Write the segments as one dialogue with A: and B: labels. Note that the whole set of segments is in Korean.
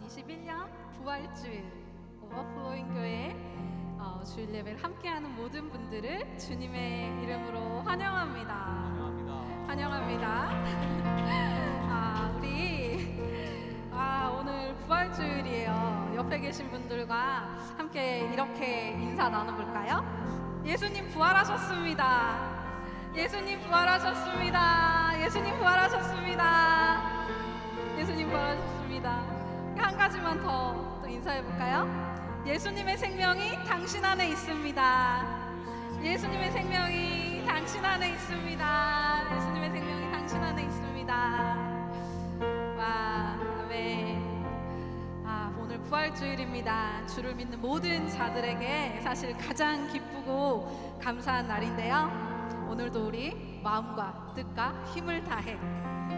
A: 2021년 부활주일 오버플로잉 교회 주일 예배를 함께하는 모든 분들을 주님의 이름으로 환영합니다. 환영합니다. 오늘 부활주일이에요. 옆에 계신 분들과 함께 이렇게 인사 나눠볼까요? 예수님 부활하셨습니다. 예수님 부활하셨습니다. 예수님 부활하셨습니다. 예수님 부활하셨습니다. 한 가지만 더 인사해볼까요? 예수님의 생명이 당신 안에 있습니다. 예수님의 생명이 당신 안에 있습니다. 예수님의 생명이 당신 안에 있습니다. 와, 아멘. 오늘 부활주일입니다. 주를 믿는 모든 자들에게 사실 가장 기쁘고 감사한 날인데요. 오늘도 우리 마음과 뜻과 힘을 다해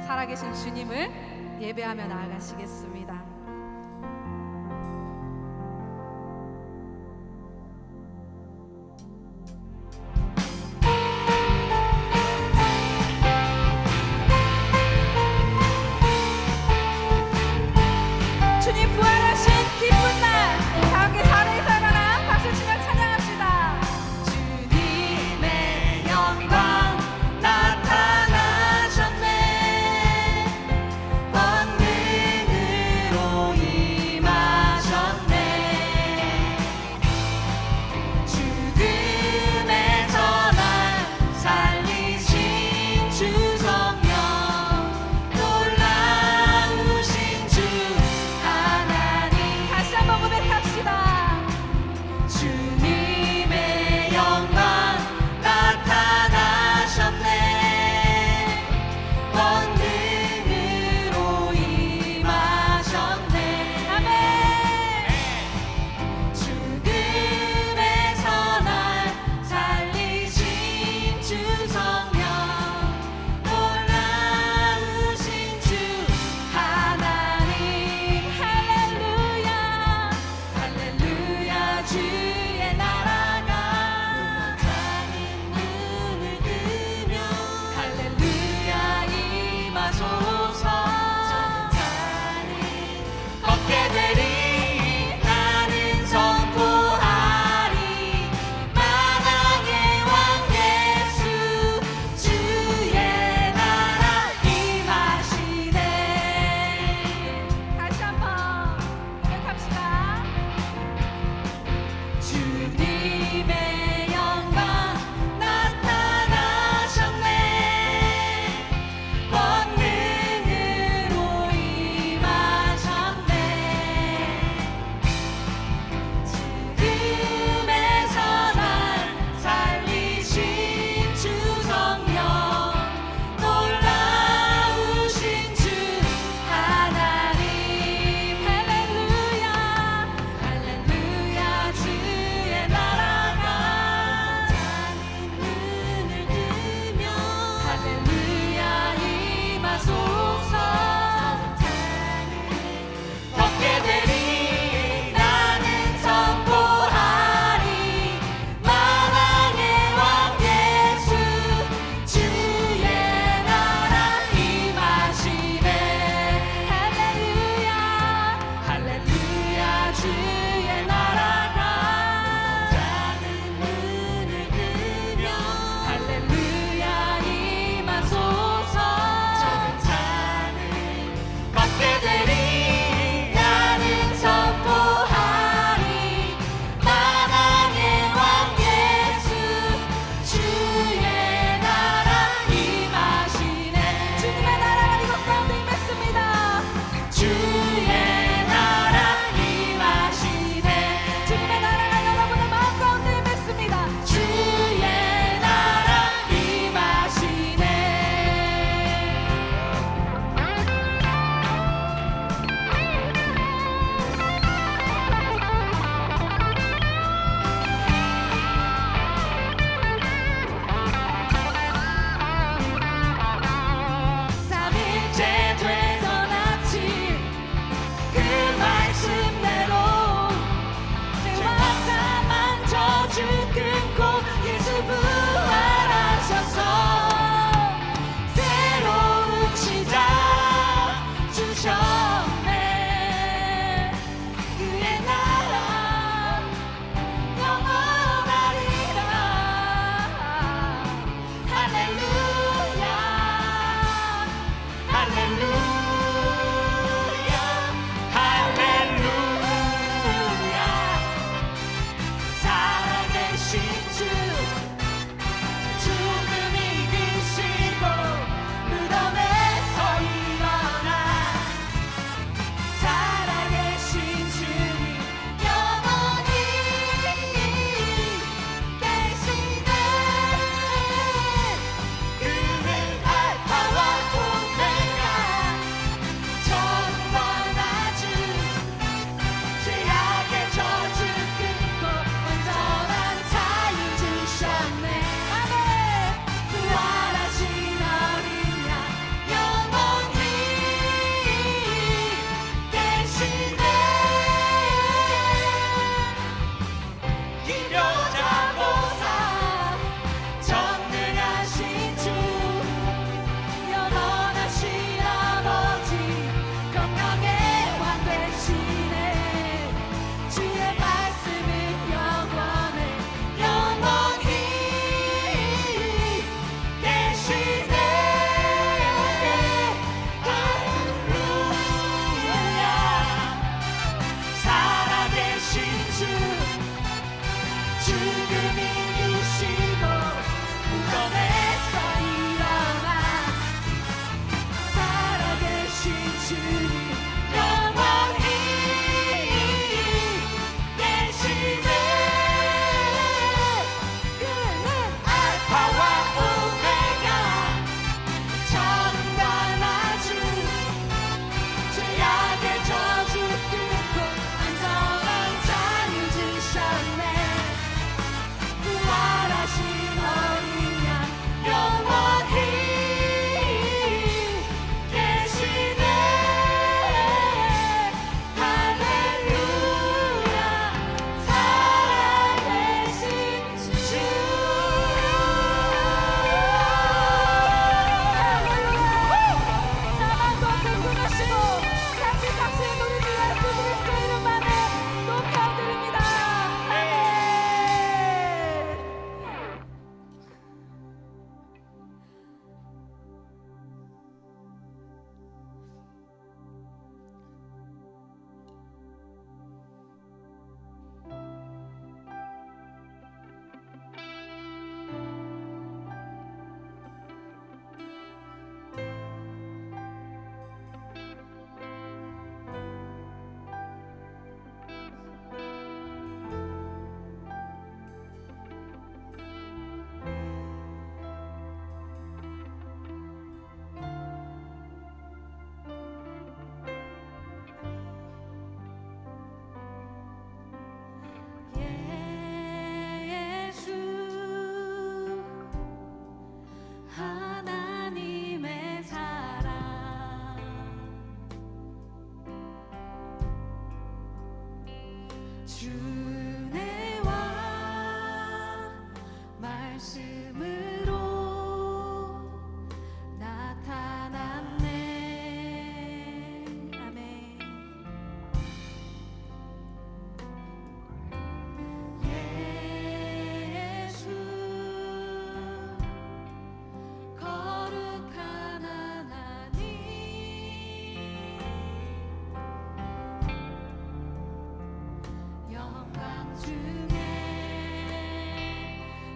A: 살아계신 주님을 예배하며 나아가시겠습니다. 주님 부활하신 기쁜 날, 다 함께 살을 살아라 박수 치며 찬양합시다. 주님의 영광 나타나셨네. 권능으로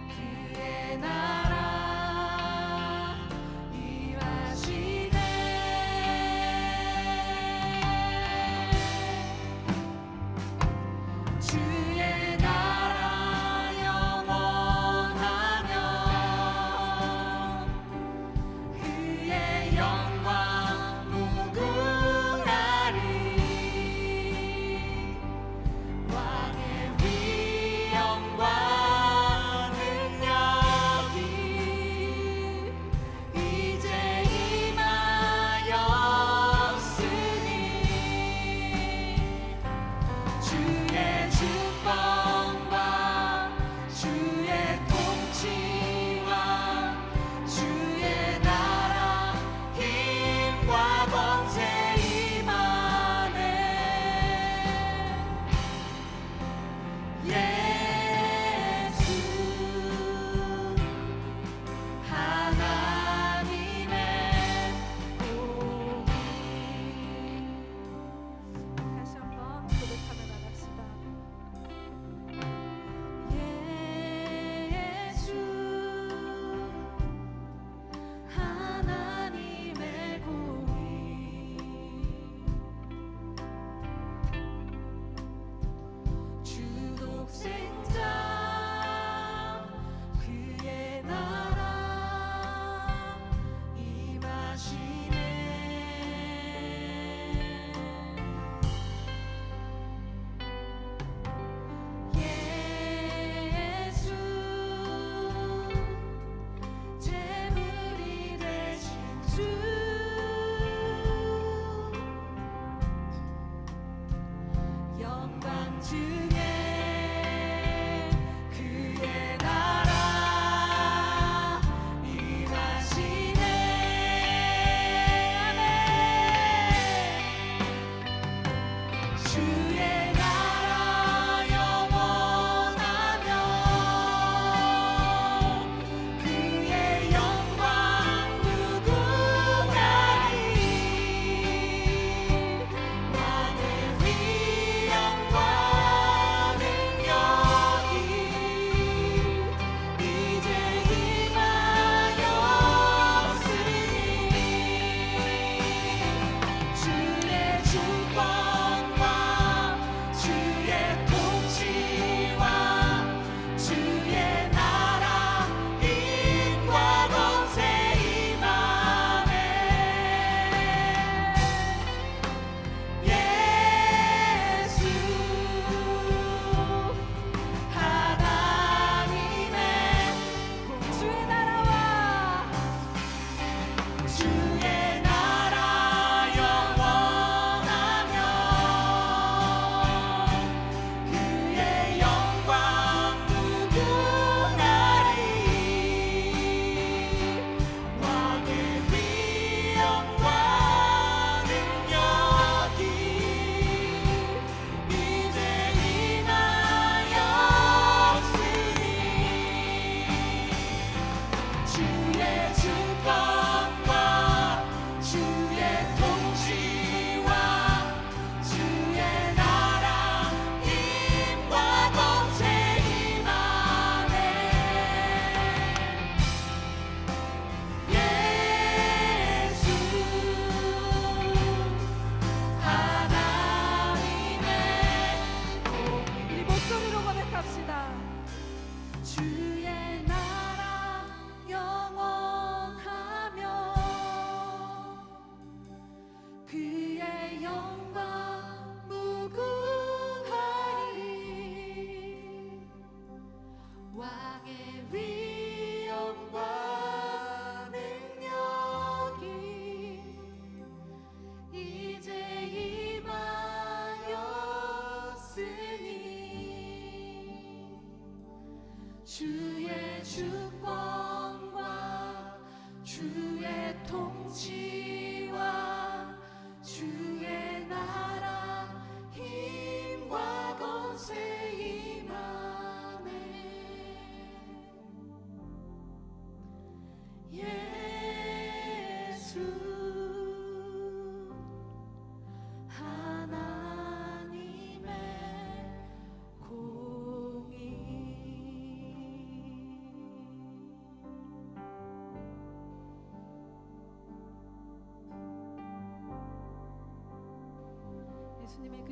A: 그의 나라 임하시네. 주의 나라 영원하며 그의 영광 무궁하리. 왕의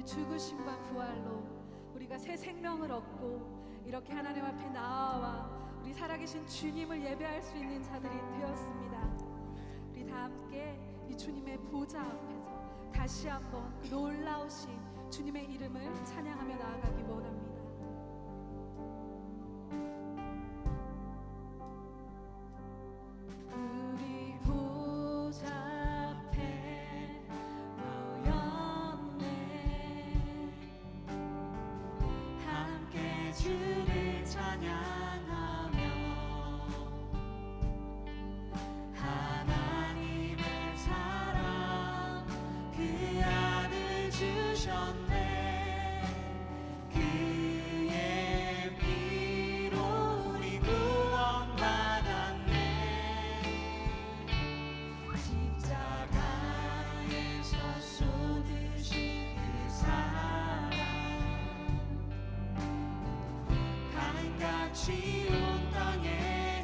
A: 우리 죽으심과 부활로 우리가 새 생명을 얻고 이렇게 하나님 앞에 나아와 우리 살아계신 주님을 예배할 수 있는 자들이 되었습니다. 우리 다 함께 이 주님의 보좌 앞에서 다시 한번 그 놀라우신 주님의 이름을 찬양하며 나아가기 원합니다. 우리 보좌 앞에 모였네.
B: 함께 주를 찬양하며 하나님의 사랑 그 아들 주셨네. 그의 피로 우리 구원받았네. 십자가에서 쏟으신 그 사랑 강같이 온 땅에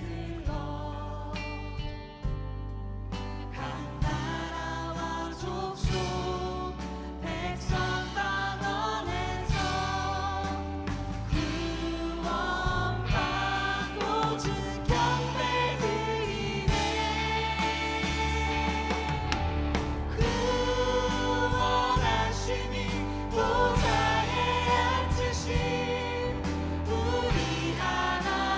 B: 흘러 각 나라와 족속 백성 방언에서 구원받고 주 경배 드리네. 구원하시니 보좌에 앉으신 우리 하나님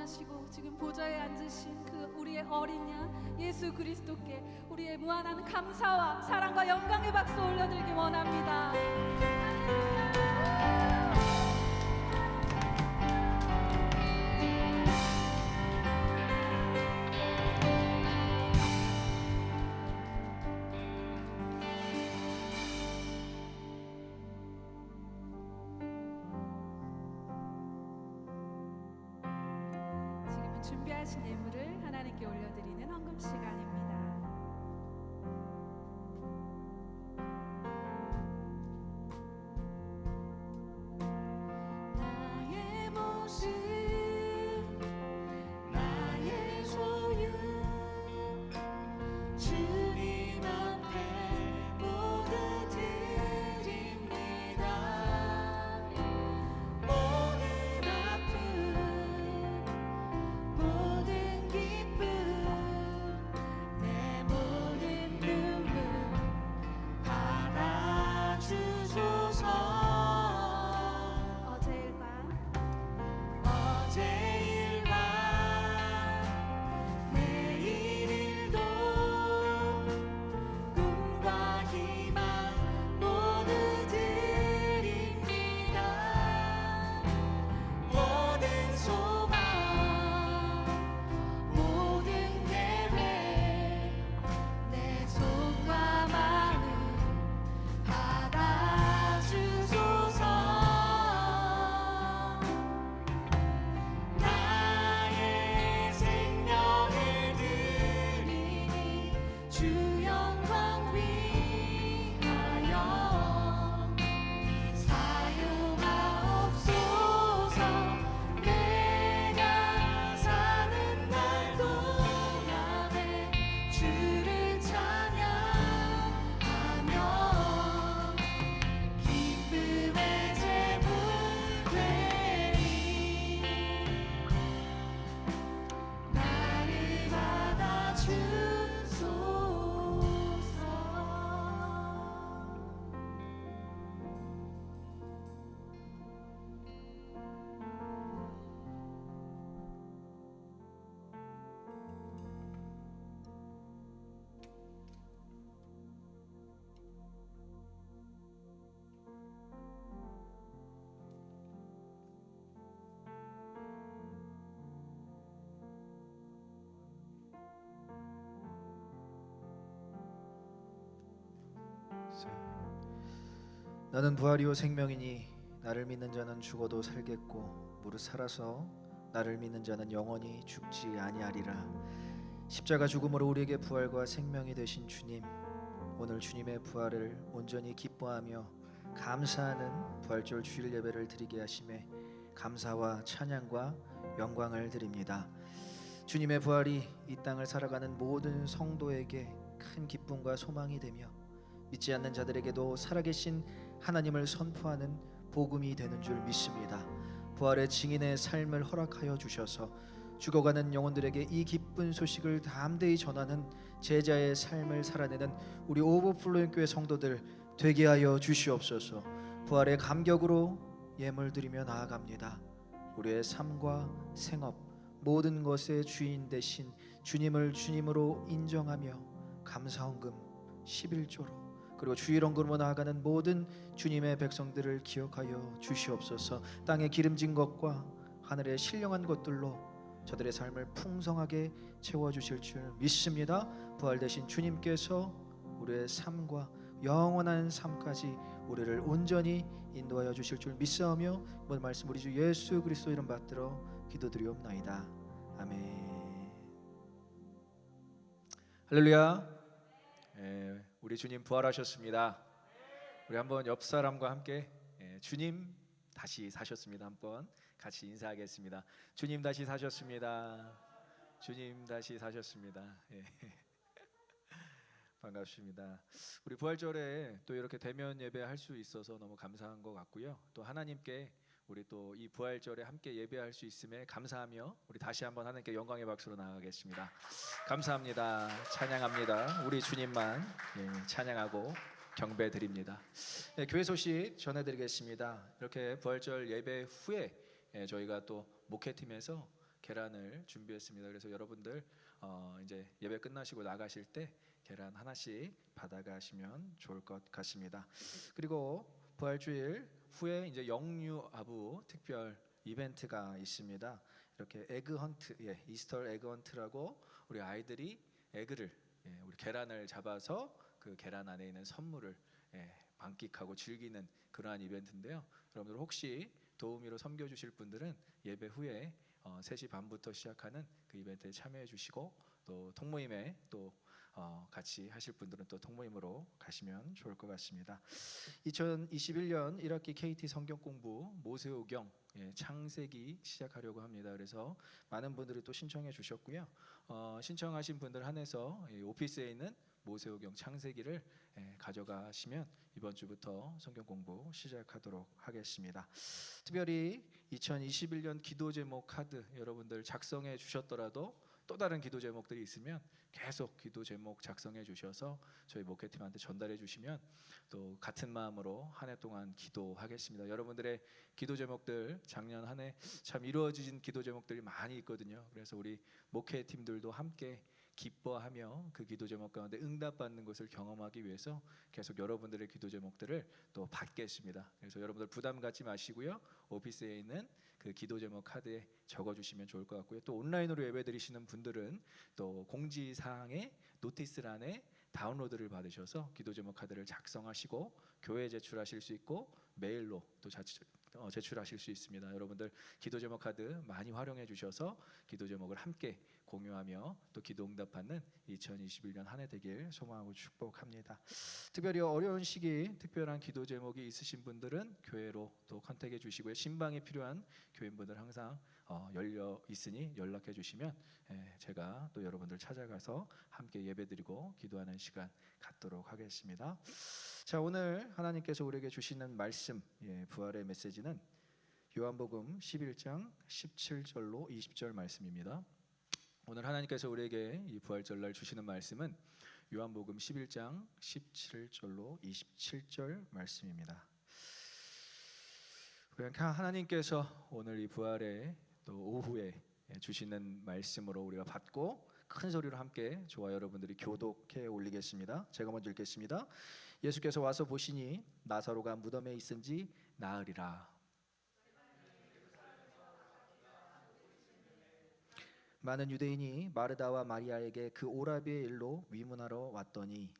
A: 원하시고 지금 보좌에 앉으신 그 우리의 어린 양 예수 그리스도께 우리의 무한한 감사와 사랑과 영광의 박수 올려드리기 원합니다. 지금은 준비하신 예물을 하나님께 올려드리는 헌금 시간입니다.
B: 나의 모습 나의 소유 주님 앞에 모두 드립니다. 모든 아픔 모든 기쁨 내 모든 눈물 받아주소서. 어제 일과 내일 일도 꿈과 희망 모두 드립니다. 모든 소망 모든 계획 내 손과 마음 받아주소서. 나의 생명을 드리니 주 영광 위하여 사용하옵소서. 내가 사는 날 동안에 주를 찬양하며 기쁨의 제물 되리. 나를 받아주소서.
C: 나는 부활이요 생명이니 나를 믿는 자는 죽어도 살겠고 무릇 살아서 나를 믿는 자는 영원히 죽지 아니하리라. 십자가 죽음으로 우리에게 부활과 생명이 되신 주님, 오늘 주님의 부활을 온전히 기뻐하며 감사하는 부활절 주일 예배를 드리게 하심에 감사와 찬양과 영광을 드립니다. 주님의 부활이 이 땅을 살아가는 모든 성도에게 큰 기쁨과 소망이 되며 믿지 않는 자들에게도 살아계신 하나님을 선포하는 복음이 되는 줄 믿습니다. 부활의 증인의 삶을 허락하여 주셔서 죽어가는 영혼들에게 이 기쁜 소식을 담대히 전하는 제자의 삶을 살아내는 우리 오버플로잉 교회 성도들 되게 하여 주시옵소서. 부활의 감격으로 예물 드리며 나아갑니다. 우리의 삶과 생업 모든 것의 주인 되신 주님을 주님으로 인정하며 감사헌금 11조로 그리고 주일 헌금으로 나아가는 모든 주님의 백성들을 기억하여 주시옵소서. 땅에 기름진 것과 하늘에 신령한 것들로 저들의 삶을 풍성하게 채워주실 줄 믿습니다. 부활되신 주님께서 우리의 삶과 영원한 삶까지 우리를 온전히 인도하여 주실 줄 믿사오며 모든 말씀 우리 주 예수 그리스도 이름 받들어 기도드리옵나이다. 아멘. 할렐루야. 우리 주님 부활하셨습니다. 우리 한번 옆 사람과 함께 주님 다시 사셨습니다. 한번 같이 인사하겠습니다. 주님 다시 사셨습니다. 주님 다시 사셨습니다. 반갑습니다. 우리 부활절에 또 이렇게 대면 예배할 수 있어서 너무 감사한 것 같고요. 또 하나님께 우리 또 이 부활절에 함께 예배할 수 있음에 감사하며 우리 다시 한번 하나님께 영광의 박수로 나아가겠습니다. 감사합니다. 찬양합니다. 우리 주님만 찬양하고 경배드립니다. 교회 소식 전해드리겠습니다. 이렇게 부활절 예배 후에 저희가 또 목회팀에서 계란을 준비했습니다. 그래서 여러분들 이제 예배 끝나시고 나가실 때 계란 하나씩 받아가시면 좋을 것 같습니다. 그리고 부활주일 후에 이제 영유아부 특별 이벤트가 있습니다. 이렇게 에그 헌트, 이스터 에그 헌트라고 우리 아이들이 에그를, 우리 계란을 잡아서 그 계란 안에 있는 선물을 만끽하고 즐기는 그러한 이벤트인데요. 여러분들 혹시 도우미로 섬겨주실 분들은 예배 후에 3시 반부터 시작하는 그 이벤트에 참여해 주시고, 또 통모임에 또 같이 하실 분들은 또 통모임으로 가시면 좋을 것 같습니다. 2021년 1학기 KT 성경 공부 모세오경 창세기 시작하려고 합니다. 그래서 많은 분들이 또 신청해 주셨고요. 신청하신 분들 한해서 오피스에 있는 모세오경 창세기를 가져가시면 이번 주부터 성경 공부 시작하도록 하겠습니다. 특별히 2021년 기도 제목 카드 여러분들 작성해 주셨더라도 또 다른 기도 제목들이 있으면 계속 기도 제목 작성해 주셔서 저희 목회팀한테 전달해 주시면 또 같은 마음으로 한 해 동안 기도하겠습니다. 여러분들의 기도 제목들 작년 한 해 참 이루어진 기도 제목들이 많이 있거든요. 그래서 우리 목회팀들도 함께 기뻐하며 그 기도 제목 가운데 응답받는 것을 경험하기 위해서 계속 여러분들의 기도 제목들을 또 받겠습니다. 그래서 여러분들 부담 갖지 마시고요. 오피스에 있는 그 기도 제목 카드에 적어주시면 좋을 것 같고요. 또 온라인으로 예배드리시는 분들은 또 공지사항의 노티스란에 다운로드를 받으셔서 기도 제목 카드를 작성하시고 교회에 제출하실 수 있고 메일로 또 제출하실 수 있습니다. 여러분들 기도 제목 카드 많이 활용해 주셔서 기도 제목을 함께 공유하며 또 기도 응답받는 2021년 한 해 되길 소망하고 축복합니다. 특별히 어려운 시기 특별한 기도 제목이 있으신 분들은 교회로 또 컨택해 주시고요. 신방이 필요한 교인분들 항상 열려 있으니 연락해 주시면 제가 또 여러분들 찾아가서 함께 예배드리고 기도하는 시간 갖도록 하겠습니다. 자, 오늘 하나님께서 우리에게 주시는 말씀, 부활의 메시지는 요한복음 11장 17절로 20절 말씀입니다. 오늘 하나님께서 우리에게 이 부활절날 주시는 말씀은 요한복음 11장 17절로 27절 말씀입니다. 하나님께서 오늘 이 부활의 또 오후에 주시는 말씀으로 우리가 받고 큰 소리로 함께 저와 여러분들이 교독해 올리겠습니다. 제가 먼저 읽겠습니다. 예수께서 와서 보시니 나사로가 무덤에 있은지 나으리라. 많은 유대인이 마르다와 마리아에게 그 오라비의 일로 위문하러 왔더니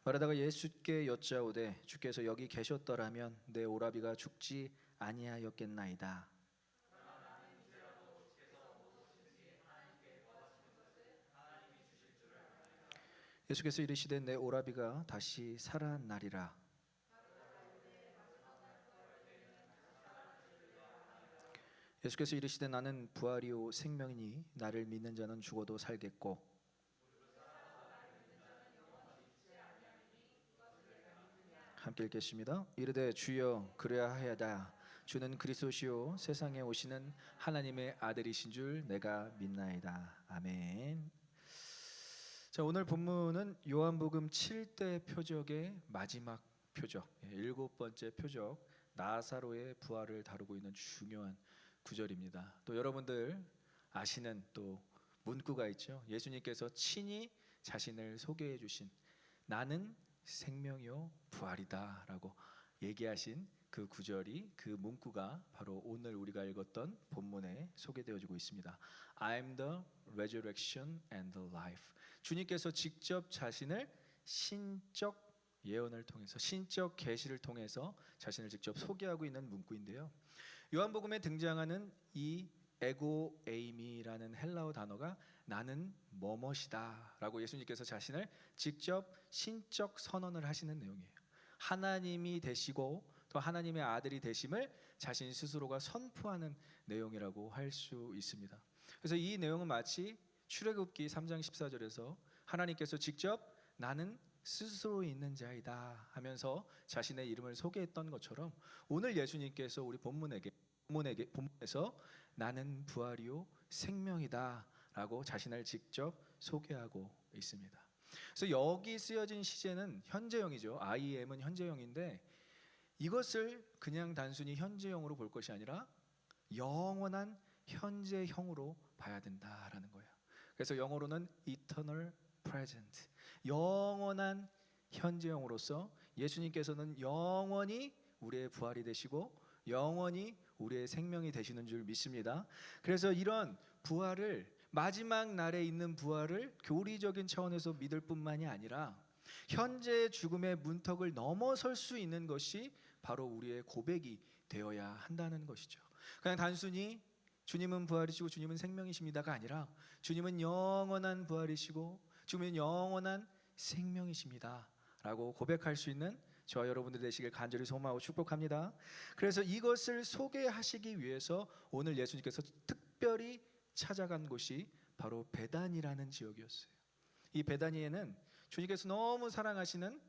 C: 마르다가 예수께 여짜오되 주께서 여기 계셨더라면 내 오라비가 죽지 아니하였겠나이다. 예수께서 이르시되 내 오라비가 다시 살아나리라. 예수께서 이르시되 나는 부활이요 생명이니 나를 믿는 자는 죽어도 살겠고 함께 읽겠습니다. 이르되 주여 그래야 하야다. 주는 그리스도시요 세상에 오시는 하나님의 아들이신 줄 내가 믿나이다. 아멘. 자, 오늘 본문은 요한복음 7대 표적의 마지막 표적, 7번째 표적 나사로의 부활을 다루고 있는 중요한 구절입니다. 또 여러분들 아시는 또 문구가 있죠. 예수님께서 친히 자신을 소개해 주신 나는 생명이요 부활이다라고 얘기하신 그 구절이, 그 문구가 바로 오늘 우리가 읽었던 본문에 소개되어지고 있습니다. I am the resurrection and the life. 주님께서 직접 자신을 신적 예언을 통해서, 신적 계시를 통해서 자신을 직접 소개하고 있는 문구인데요. 요한복음에 등장하는 이 에고 에이미라는 헬라어 단어가 나는 뭐뭇이다라고 예수님께서 자신을 직접 신적 선언을 하시는 내용이에요. 하나님이 되시고 또 하나님의 아들이 되심을 자신 스스로가 선포하는 내용이라고 할 수 있습니다. 그래서 이 내용은 마치 출애굽기 3장 14절에서 하나님께서 직접 나는 스스로 있는 자이다 하면서 자신의 이름을 소개했던 것처럼 오늘 예수님께서 우리 본문에서 나는 부활이요 생명이다 라고 자신을 직접 소개하고 있습니다. 그래서 여기 쓰여진 시제는 현재형이죠. I am은 현재형인데 이것을 그냥 단순히 현재형으로 볼 것이 아니라 영원한 현재형으로 봐야 된다라는 거예요. 그래서 영어로는 eternal present, 영원한 현재형으로서 예수님께서는 영원히 우리의 부활이 되시고 영원히 우리의 생명이 되시는 줄 믿습니다. 그래서 이런 부활을, 마지막 날에 있는 부활을 교리적인 차원에서 믿을 뿐만이 아니라 현재의 죽음의 문턱을 넘어설 수 있는 것이 바로 우리의 고백이 되어야 한다는 것이죠. 그냥 단순히 주님은 부활이시고 주님은 생명이십니다가 아니라 주님은 영원한 부활이시고 주님은 영원한 생명이십니다 라고 고백할 수 있는 저와 여러분들 되시길 간절히 소망하고 축복합니다. 그래서 이것을 소개하시기 위해서 오늘 예수님께서 특별히 찾아간 곳이 바로 베단이라는 지역이었어요. 이 베다니에는 주님께서 너무 사랑하시는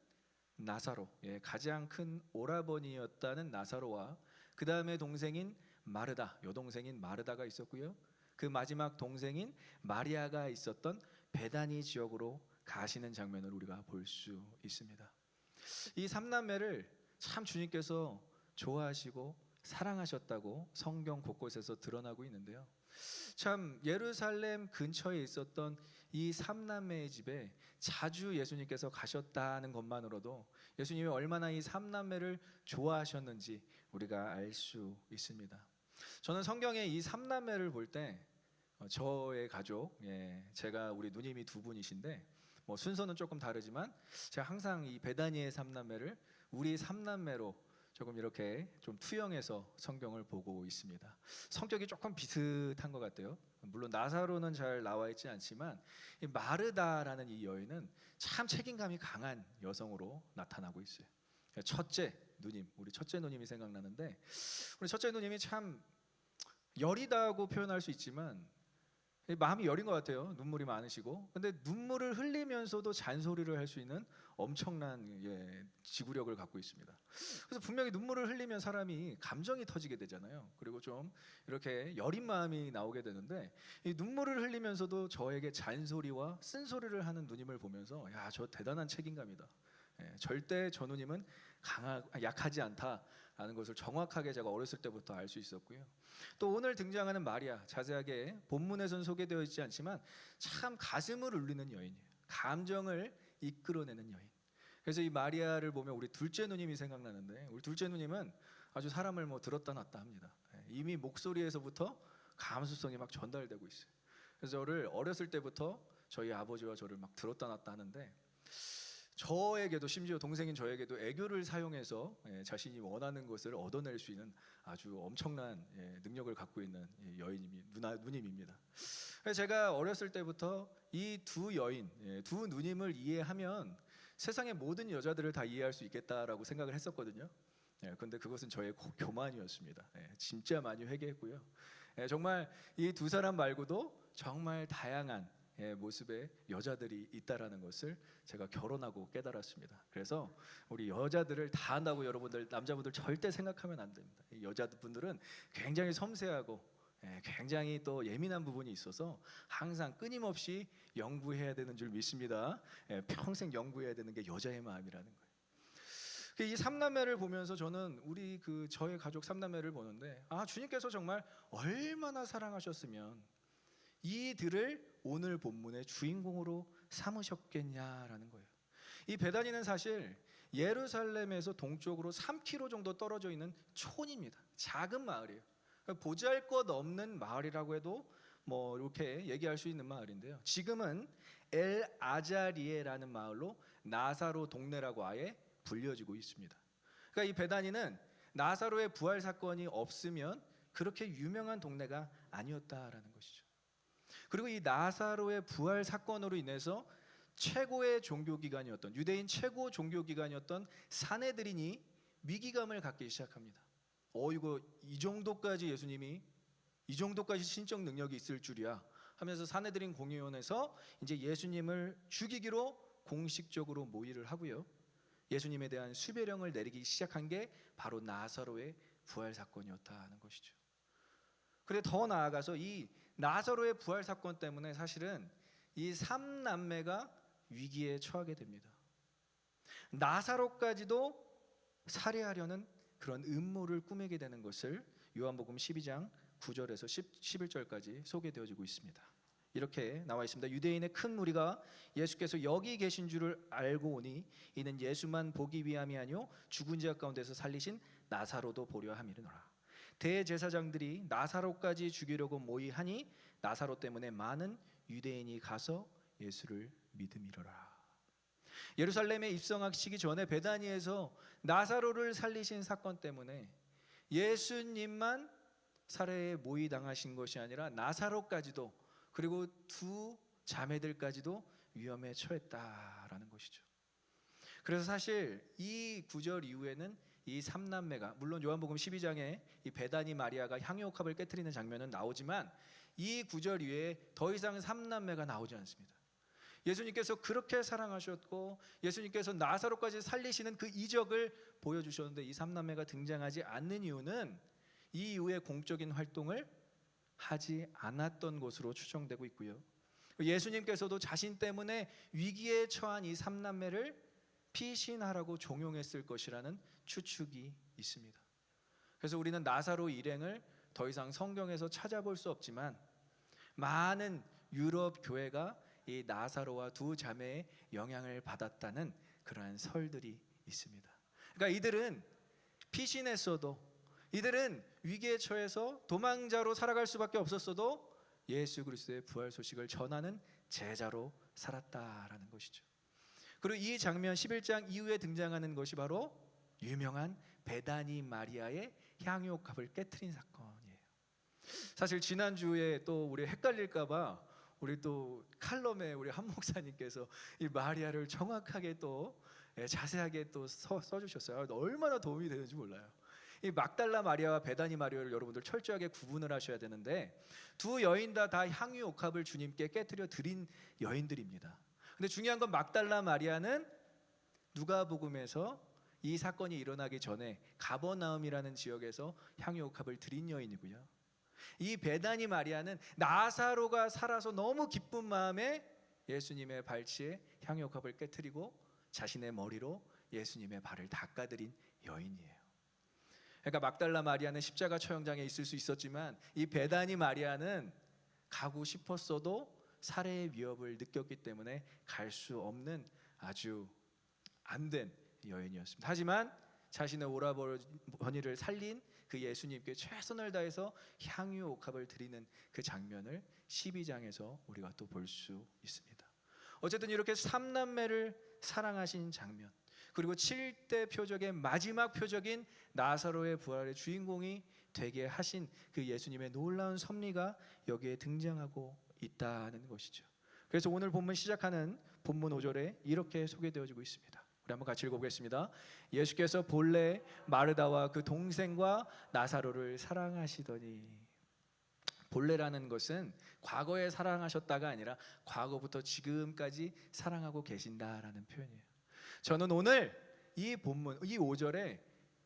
C: 나사로, 가장 큰 오라버니였다는 나사로와 그 다음에 동생인 마르다, 여동생인 마르다가 있었고요. 그 마지막 동생인 마리아가 있었던 베다니 지역으로 가시는 장면을 우리가 볼 수 있습니다. 이 삼남매를 참 주님께서 좋아하시고 사랑하셨다고 성경 곳곳에서 드러나고 있는데요. 참 예루살렘 근처에 있었던 이 삼남매의 집에 자주 예수님께서 가셨다는 것만으로도 예수님이 얼마나 이 삼남매를 좋아하셨는지 우리가 알 수 있습니다. 저는 성경에 이 삼남매를 볼 때 저의 가족, 제가 우리 누님이 두 분이신데 뭐 순서는 조금 다르지만 제가 항상 이 베다니의 삼남매를 우리 삼남매로 조금 이렇게 좀 투영해서 성경을 보고 있습니다. 성격이 조금 비슷한 것 같아요. 물론 나사로는 잘 나와 있지 않지만 이 마르다라는 이 여인은 참 책임감이 강한 여성으로 나타나고 있어요. 첫째 누님, 우리 첫째 누님이 생각나는데 우리 첫째 누님이 참 여리다고 표현할 수 있지만 마음이 여린 것 같아요. 눈물이 많으시고, 근데 눈물을 흘리면서도 잔소리를 할 수 있는 엄청난 지구력을 갖고 있습니다. 그래서 분명히 눈물을 흘리면 사람이 감정이 터지게 되잖아요. 그리고 좀 이렇게 여린 마음이 나오게 되는데 이 눈물을 흘리면서도 저에게 잔소리와 쓴소리를 하는 누님을 보면서 야, 저 대단한 책임감이다. 절대 저 누님은 약하지 않다라는 것을 정확하게 제가 어렸을 때부터 알 수 있었고요. 또 오늘 등장하는 마리아, 자세하게 본문에서는 소개되어 있지 않지만 참 가슴을 울리는 여인이에요. 감정을 이끌어내는 여인. 그래서 이 마리아를 보면 우리 둘째 누님이 생각나는데 우리 둘째 누님은 아주 사람을 뭐 들었다 놨다 합니다. 이미 목소리에서부터 감수성이 막 전달되고 있어요. 그래서 저를 어렸을 때부터 저희 아버지와 저를 막 들었다 놨다 하는데 저에게도, 심지어 동생인 저에게도 애교를 사용해서 자신이 원하는 것을 얻어낼 수 있는 아주 엄청난 능력을 갖고 있는 누님입니다. 그래서 제가 어렸을 때부터 이 두 여인, 두 누님을 이해하면 세상의 모든 여자들을 다 이해할 수 있겠다라고 생각을 했었거든요. 그런데 그것은 저의 교만이었습니다. 진짜 많이 회개했고요. 정말 이 두 사람 말고도 정말 다양한 모습의 여자들이 있다라는 것을 제가 결혼하고 깨달았습니다. 그래서 우리 여자들을 다 한다고 여러분들 남자분들 절대 생각하면 안 됩니다. 이 여자분들은 굉장히 섬세하고 굉장히 또 예민한 부분이 있어서 항상 끊임없이 연구해야 되는 줄 믿습니다. 평생 연구해야 되는 게 여자의 마음이라는 거예요. 이 삼남매를 보면서 저는 우리 저의 가족 삼남매를 보는데 주님께서 정말 얼마나 사랑하셨으면 이들을 오늘 본문의 주인공으로 삼으셨겠냐라는 거예요. 이 베다니는 사실 예루살렘에서 동쪽으로 3km 정도 떨어져 있는 촌입니다. 작은 마을이에요. 보잘것없는 마을이라고 해도 뭐 이렇게 얘기할 수 있는 마을인데요. 지금은 엘 아자리에라는 마을로 나사로 동네라고 아예 불려지고 있습니다. 그러니까 이 베다니는 나사로의 부활 사건이 없으면 그렇게 유명한 동네가 아니었다라는 것이죠. 그리고 이 나사로의 부활 사건으로 인해서 최고의 종교기관이었던, 유대인 최고 종교기관이었던 사내드린이 위기감을 갖기 시작합니다. 이거 이 정도까지 예수님이 이 정도까지 신적 능력이 있을 줄이야 하면서 사내드린 공의원에서 이제 예수님을 죽이기로 공식적으로 모의를 하고요. 예수님에 대한 수배령을 내리기 시작한 게 바로 나사로의 부활 사건이었다는 것이죠. 그런데 더 나아가서 이 나사로의 부활 사건 때문에 사실은 이 삼남매가 위기에 처하게 됩니다. 나사로까지도 살해하려는 그런 음모를 꾸미게 되는 것을 요한복음 12장 9절에서 11절까지 소개되어지고 있습니다. 이렇게 나와 있습니다. 유대인의 큰 무리가 예수께서 여기 계신 줄을 알고 오니 이는 예수만 보기 위함이 아니요 죽은 자 가운데서 살리신 나사로도 보려 함이로라. 대제사장들이 나사로까지 죽이려고 모의하니 나사로 때문에 많은 유대인이 가서 예수를 믿음이로라. 예루살렘에 입성하시기 전에 베다니에서 나사로를 살리신 사건 때문에 예수님만 살해에 모의당하신 것이 아니라 나사로까지도, 그리고 두 자매들까지도 위험에 처했다라는 것이죠. 그래서 사실 이 구절 이후에는 이 삼남매가, 물론 요한복음 12장에 이 베다니 마리아가 향유옥합을 깨트리는 장면은 나오지만 이 구절 이후에 더 이상 삼남매가 나오지 않습니다. 예수님께서 그렇게 사랑하셨고 예수님께서 나사로까지 살리시는 그 이적을 보여주셨는데 이 삼남매가 등장하지 않는 이유는 이 이후에 공적인 활동을 하지 않았던 것으로 추정되고 있고요. 예수님께서도 자신 때문에 위기에 처한 이 삼남매를 피신하라고 종용했을 것이라는 추측이 있습니다. 그래서 우리는 나사로 일행을 더 이상 성경에서 찾아볼 수 없지만 많은 유럽 교회가 이 나사로와 두 자매의 영향을 받았다는 그러한 설들이 있습니다. 그러니까 이들은 피신했어도, 이들은 위기에 처해서 도망자로 살아갈 수밖에 없었어도 예수 그리스도의 부활 소식을 전하는 제자로 살았다라는 것이죠. 그리고 이 장면 11장 이후에 등장하는 것이 바로 유명한 베다니 마리아의 향유옥합을 깨트린 사건이에요. 사실 지난주에 또 우리 헷갈릴까봐 우리 또 칼럼에 우리 한 목사님께서 이 마리아를 정확하게 또 자세하게 또 써주셨어요. 얼마나 도움이 되는지 몰라요. 이 막달라 마리아와 베다니 마리아를 여러분들 철저하게 구분을 하셔야 되는데 두 여인 다 향유옥합을 주님께 깨트려 드린 여인들입니다. 근데 중요한 건 막달라 마리아는 누가복음에서 이 사건이 일어나기 전에 가버나움이라는 지역에서 향유옥합을 드린 여인이고요. 이 베다니 마리아는 나사로가 살아서 너무 기쁜 마음에 예수님의 발치에 향유옥합을 깨트리고 자신의 머리로 예수님의 발을 닦아드린 여인이에요. 그러니까 막달라 마리아는 십자가 처형장에 있을 수 있었지만 이 베다니 마리아는 가고 싶었어도 살해의 위협을 느꼈기 때문에 갈 수 없는 아주 안된 여인이었습니다. 하지만 자신의 오라버니를 살린 그 예수님께 최선을 다해서 향유옥합을 드리는 그 장면을 12장에서 우리가 또 볼 수 있습니다. 어쨌든 이렇게 삼남매를 사랑하신 장면, 그리고 7대 표적의 마지막 표적인 나사로의 부활의 주인공이 되게 하신 그 예수님의 놀라운 섭리가 여기에 등장하고 있다는 것이죠. 그래서 오늘 본문 시작하는 본문 5절에 이렇게 소개되어지고 있습니다. 우리 한번 같이 읽어보겠습니다. 예수께서 본래 마르다와 그 동생과 나사로를 사랑하시더니, 본래라는 것은 과거에 사랑하셨다가 아니라 과거부터 지금까지 사랑하고 계신다라는 표현이에요. 저는 오늘 이 본문, 이 5절에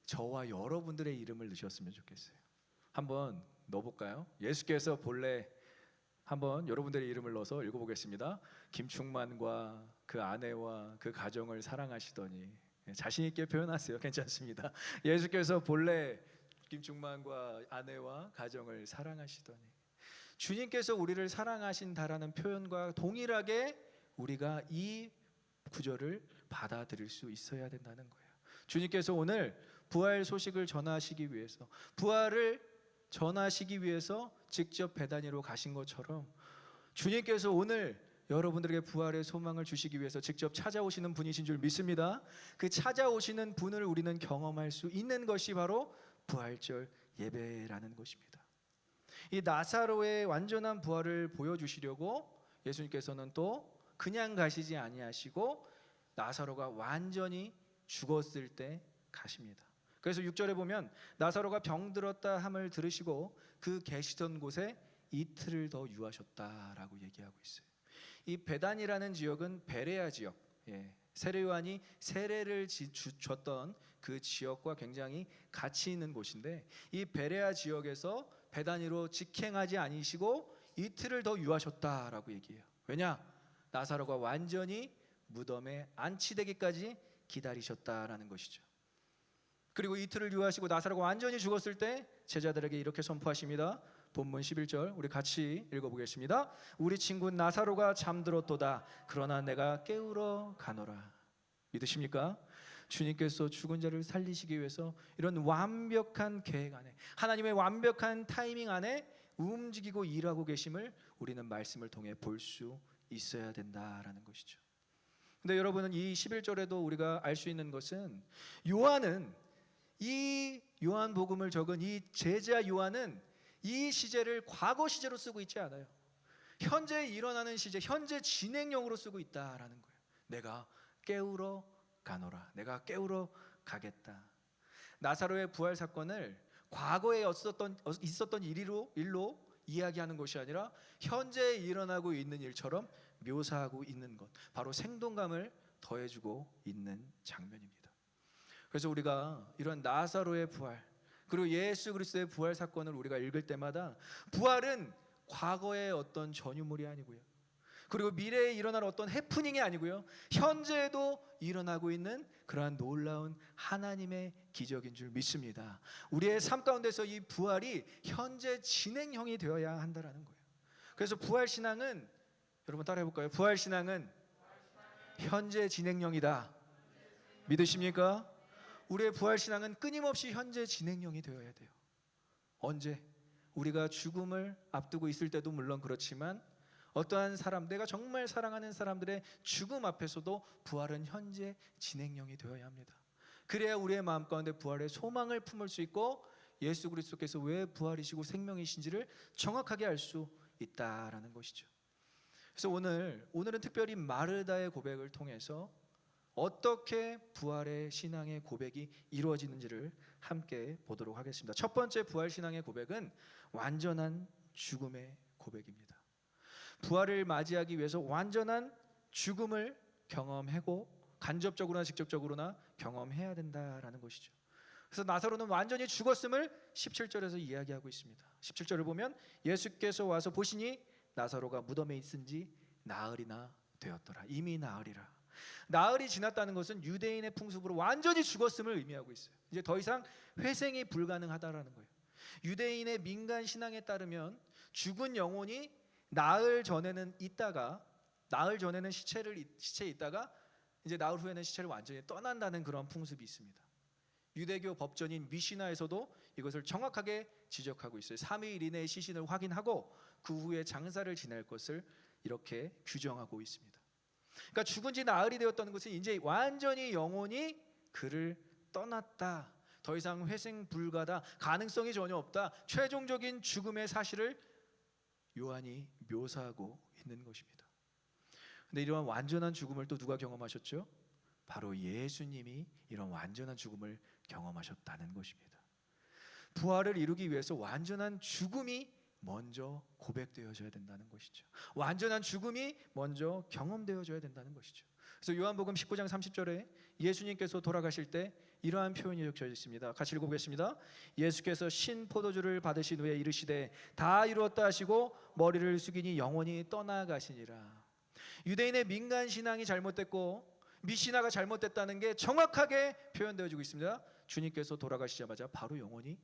C: 저와 여러분들의 이름을 넣으셨으면 좋겠어요. 한번 넣어볼까요? 예수께서 본래, 한번 여러분들의 이름을 넣어서 읽어보겠습니다. 김충만과 그 아내와 그 가정을 사랑하시더니, 자신 있게 표현하세요. 괜찮습니다. 예수께서 본래 김충만과 아내와 가정을 사랑하시더니, 주님께서 우리를 사랑하신다라는 표현과 동일하게 우리가 이 구절을 받아들일 수 있어야 된다는 거예요. 주님께서 오늘 부활 소식을 전하시기 위해서, 부활을 전하시기 위해서 직접 베다니로 가신 것처럼 주님께서 오늘 여러분들에게 부활의 소망을 주시기 위해서 직접 찾아오시는 분이신 줄 믿습니다. 그 찾아오시는 분을 우리는 경험할 수 있는 것이 바로 부활절 예배라는 것입니다. 이 나사로의 완전한 부활을 보여주시려고 예수님께서는 또 그냥 가시지 아니하시고 나사로가 완전히 죽었을 때 가십니다. 그래서 6절에 보면 나사로가 병들었다 함을 들으시고 그 계시던 곳에 이틀을 더 유하셨다라고 얘기하고 있어요. 이 베단이라는 지역은 베레아 지역, 세례 요한이 세례를 줬던 그 지역과 굉장히 가치 있는 곳인데, 이 베레아 지역에서 베다니로 직행하지 아니시고 이틀을 더 유하셨다라고 얘기해요. 왜냐? 나사로가 완전히 무덤에 안치되기까지 기다리셨다라는 것이죠. 그리고 이틀을 유하시고 나사로가 완전히 죽었을 때 제자들에게 이렇게 선포하십니다. 본문 11절 우리 같이 읽어보겠습니다. 우리 친구 나사로가 잠들었도다. 그러나 내가 깨우러 가노라. 믿으십니까? 주님께서 죽은 자를 살리시기 위해서 이런 완벽한 계획 안에, 하나님의 완벽한 타이밍 안에 움직이고 일하고 계심을 우리는 말씀을 통해 볼 수 있어야 된다라는 것이죠. 근데 여러분은 이 11절에도 우리가 알 수 있는 것은, 요한은, 이 요한복음을 적은 이 제자 요한은 이 시제를 과거 시제로 쓰고 있지 않아요. 현재 일어나는 시제, 현재 진행형으로 쓰고 있다라는 거예요. 내가 깨우러 가노라. 내가 깨우러 가겠다. 나사로의 부활 사건을 과거에 있었던 일로 이야기하는 것이 아니라 현재 일어나고 있는 일처럼 묘사하고 있는 것, 바로 생동감을 더해주고 있는 장면입니다. 그래서 우리가 이런 나사로의 부활, 그리고 예수 그리스도의 부활 사건을 우리가 읽을 때마다 부활은 과거의 어떤 전유물이 아니고요, 그리고 미래에 일어날 어떤 해프닝이 아니고요, 현재에도 일어나고 있는 그러한 놀라운 하나님의 기적인 줄 믿습니다. 우리의 삶 가운데서 이 부활이 현재 진행형이 되어야 한다는 거예요. 그래서 부활 신앙은, 여러분 따라해 볼까요? 부활 신앙은 현재 진행형이다. 믿으십니까? 우리의 부활 신앙은 끊임없이 현재 진행형이 되어야 돼요. 언제? 우리가 죽음을 앞두고 있을 때도 물론 그렇지만, 어떠한 사람, 내가 정말 사랑하는 사람들의 죽음 앞에서도 부활은 현재 진행형이 되어야 합니다. 그래야 우리의 마음 가운데 부활의 소망을 품을 수 있고, 예수 그리스도께서 왜 부활이시고 생명이신지를 정확하게 알 수 있다라는 것이죠. 그래서 오늘은 특별히 마르다의 고백을 통해서 어떻게 부활의 신앙의 고백이 이루어지는지를 함께 보도록 하겠습니다. 첫 번째 부활 신앙의 고백은 완전한 죽음의 고백입니다. 부활을 맞이하기 위해서 완전한 죽음을 경험하고, 간접적으로나 직접적으로나 경험해야 된다라는 것이죠. 그래서 나사로는 완전히 죽었음을 17절에서 이야기하고 있습니다. 17절을 보면 예수께서 와서 보시니 나사로가 무덤에 있은지 나흘이나 되었더라. 이미 나흘이라. 나흘이 지났다는 것은 유대인의 풍습으로 완전히 죽었음을 의미하고 있어요. 이제 더 이상 회생이 불가능하다라는 거예요. 유대인의 민간 신앙에 따르면 죽은 영혼이 나흘 전에는 시체에 있다가 이제 나흘 후에는 시체를 완전히 떠난다는 그런 풍습이 있습니다. 유대교 법전인 미시나에서도 이것을 정확하게 지적하고 있어요. 3일 이내에 시신을 확인하고 그 후에 장사를 지낼 것을 이렇게 규정하고 있습니다. 그러니까 죽은 지 나흘이 되었다는 것은 이제 완전히 영혼이 그를 떠났다, 더 이상 회생 불가다, 가능성이 전혀 없다, 최종적인 죽음의 사실을 요한이 묘사하고 있는 것입니다. 근데 이러한 완전한 죽음을 또 누가 경험하셨죠? 바로 예수님이 이런 완전한 죽음을 경험하셨다는 것입니다. 부활을 이루기 위해서 완전한 죽음이 먼저 고백되어져야 된다는 것이죠. 완전한 죽음이 먼저 경험되어져야 된다는 것이죠. 그래서 요한복음 19장 30절에 예수님께서 돌아가실 때 이러한 표현이 적혀 있습니다. 같이 읽어보겠습니다. 예수께서 신 포도주를 받으신 후에 이르시되 다 이루었다 하시고 머리를 숙이니 영원히 떠나가시니라. 유대인의 민간 신앙이 잘못됐고 미시나가 잘못됐다는 게 정확하게 표현되어지고 있습니다. 주님께서 돌아가시자마자 바로 영원히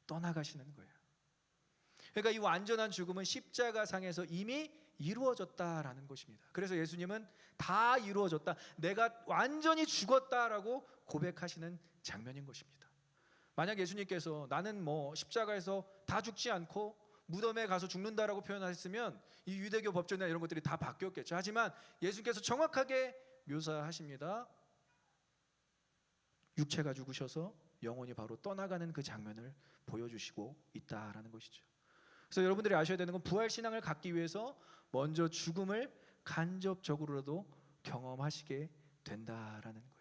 C: 떠나가시는 거예요. 그러니까 이 완전한 죽음은 십자가상에서 이미 이루어졌다라는 것입니다. 그래서 예수님은 다 이루어졌다, 내가 완전히 죽었다라고 고백하시는 장면인 것입니다. 만약 예수님께서 나는 십자가에서 다 죽지 않고 무덤에 가서 죽는다라고 표현하셨으면 이 유대교 법전이나 이런 것들이 다 바뀌었겠죠. 하지만 예수님께서 정확하게 묘사하십니다. 육체가 죽으셔서 영혼이 바로 떠나가는 그 장면을 보여주시고 있다라는 것이죠. 그래서 여러분들이 아셔야 되는 건 부활 신앙을 갖기 위해서 먼저 죽음을 간접적으로라도 경험하시게 된다라는 거예요.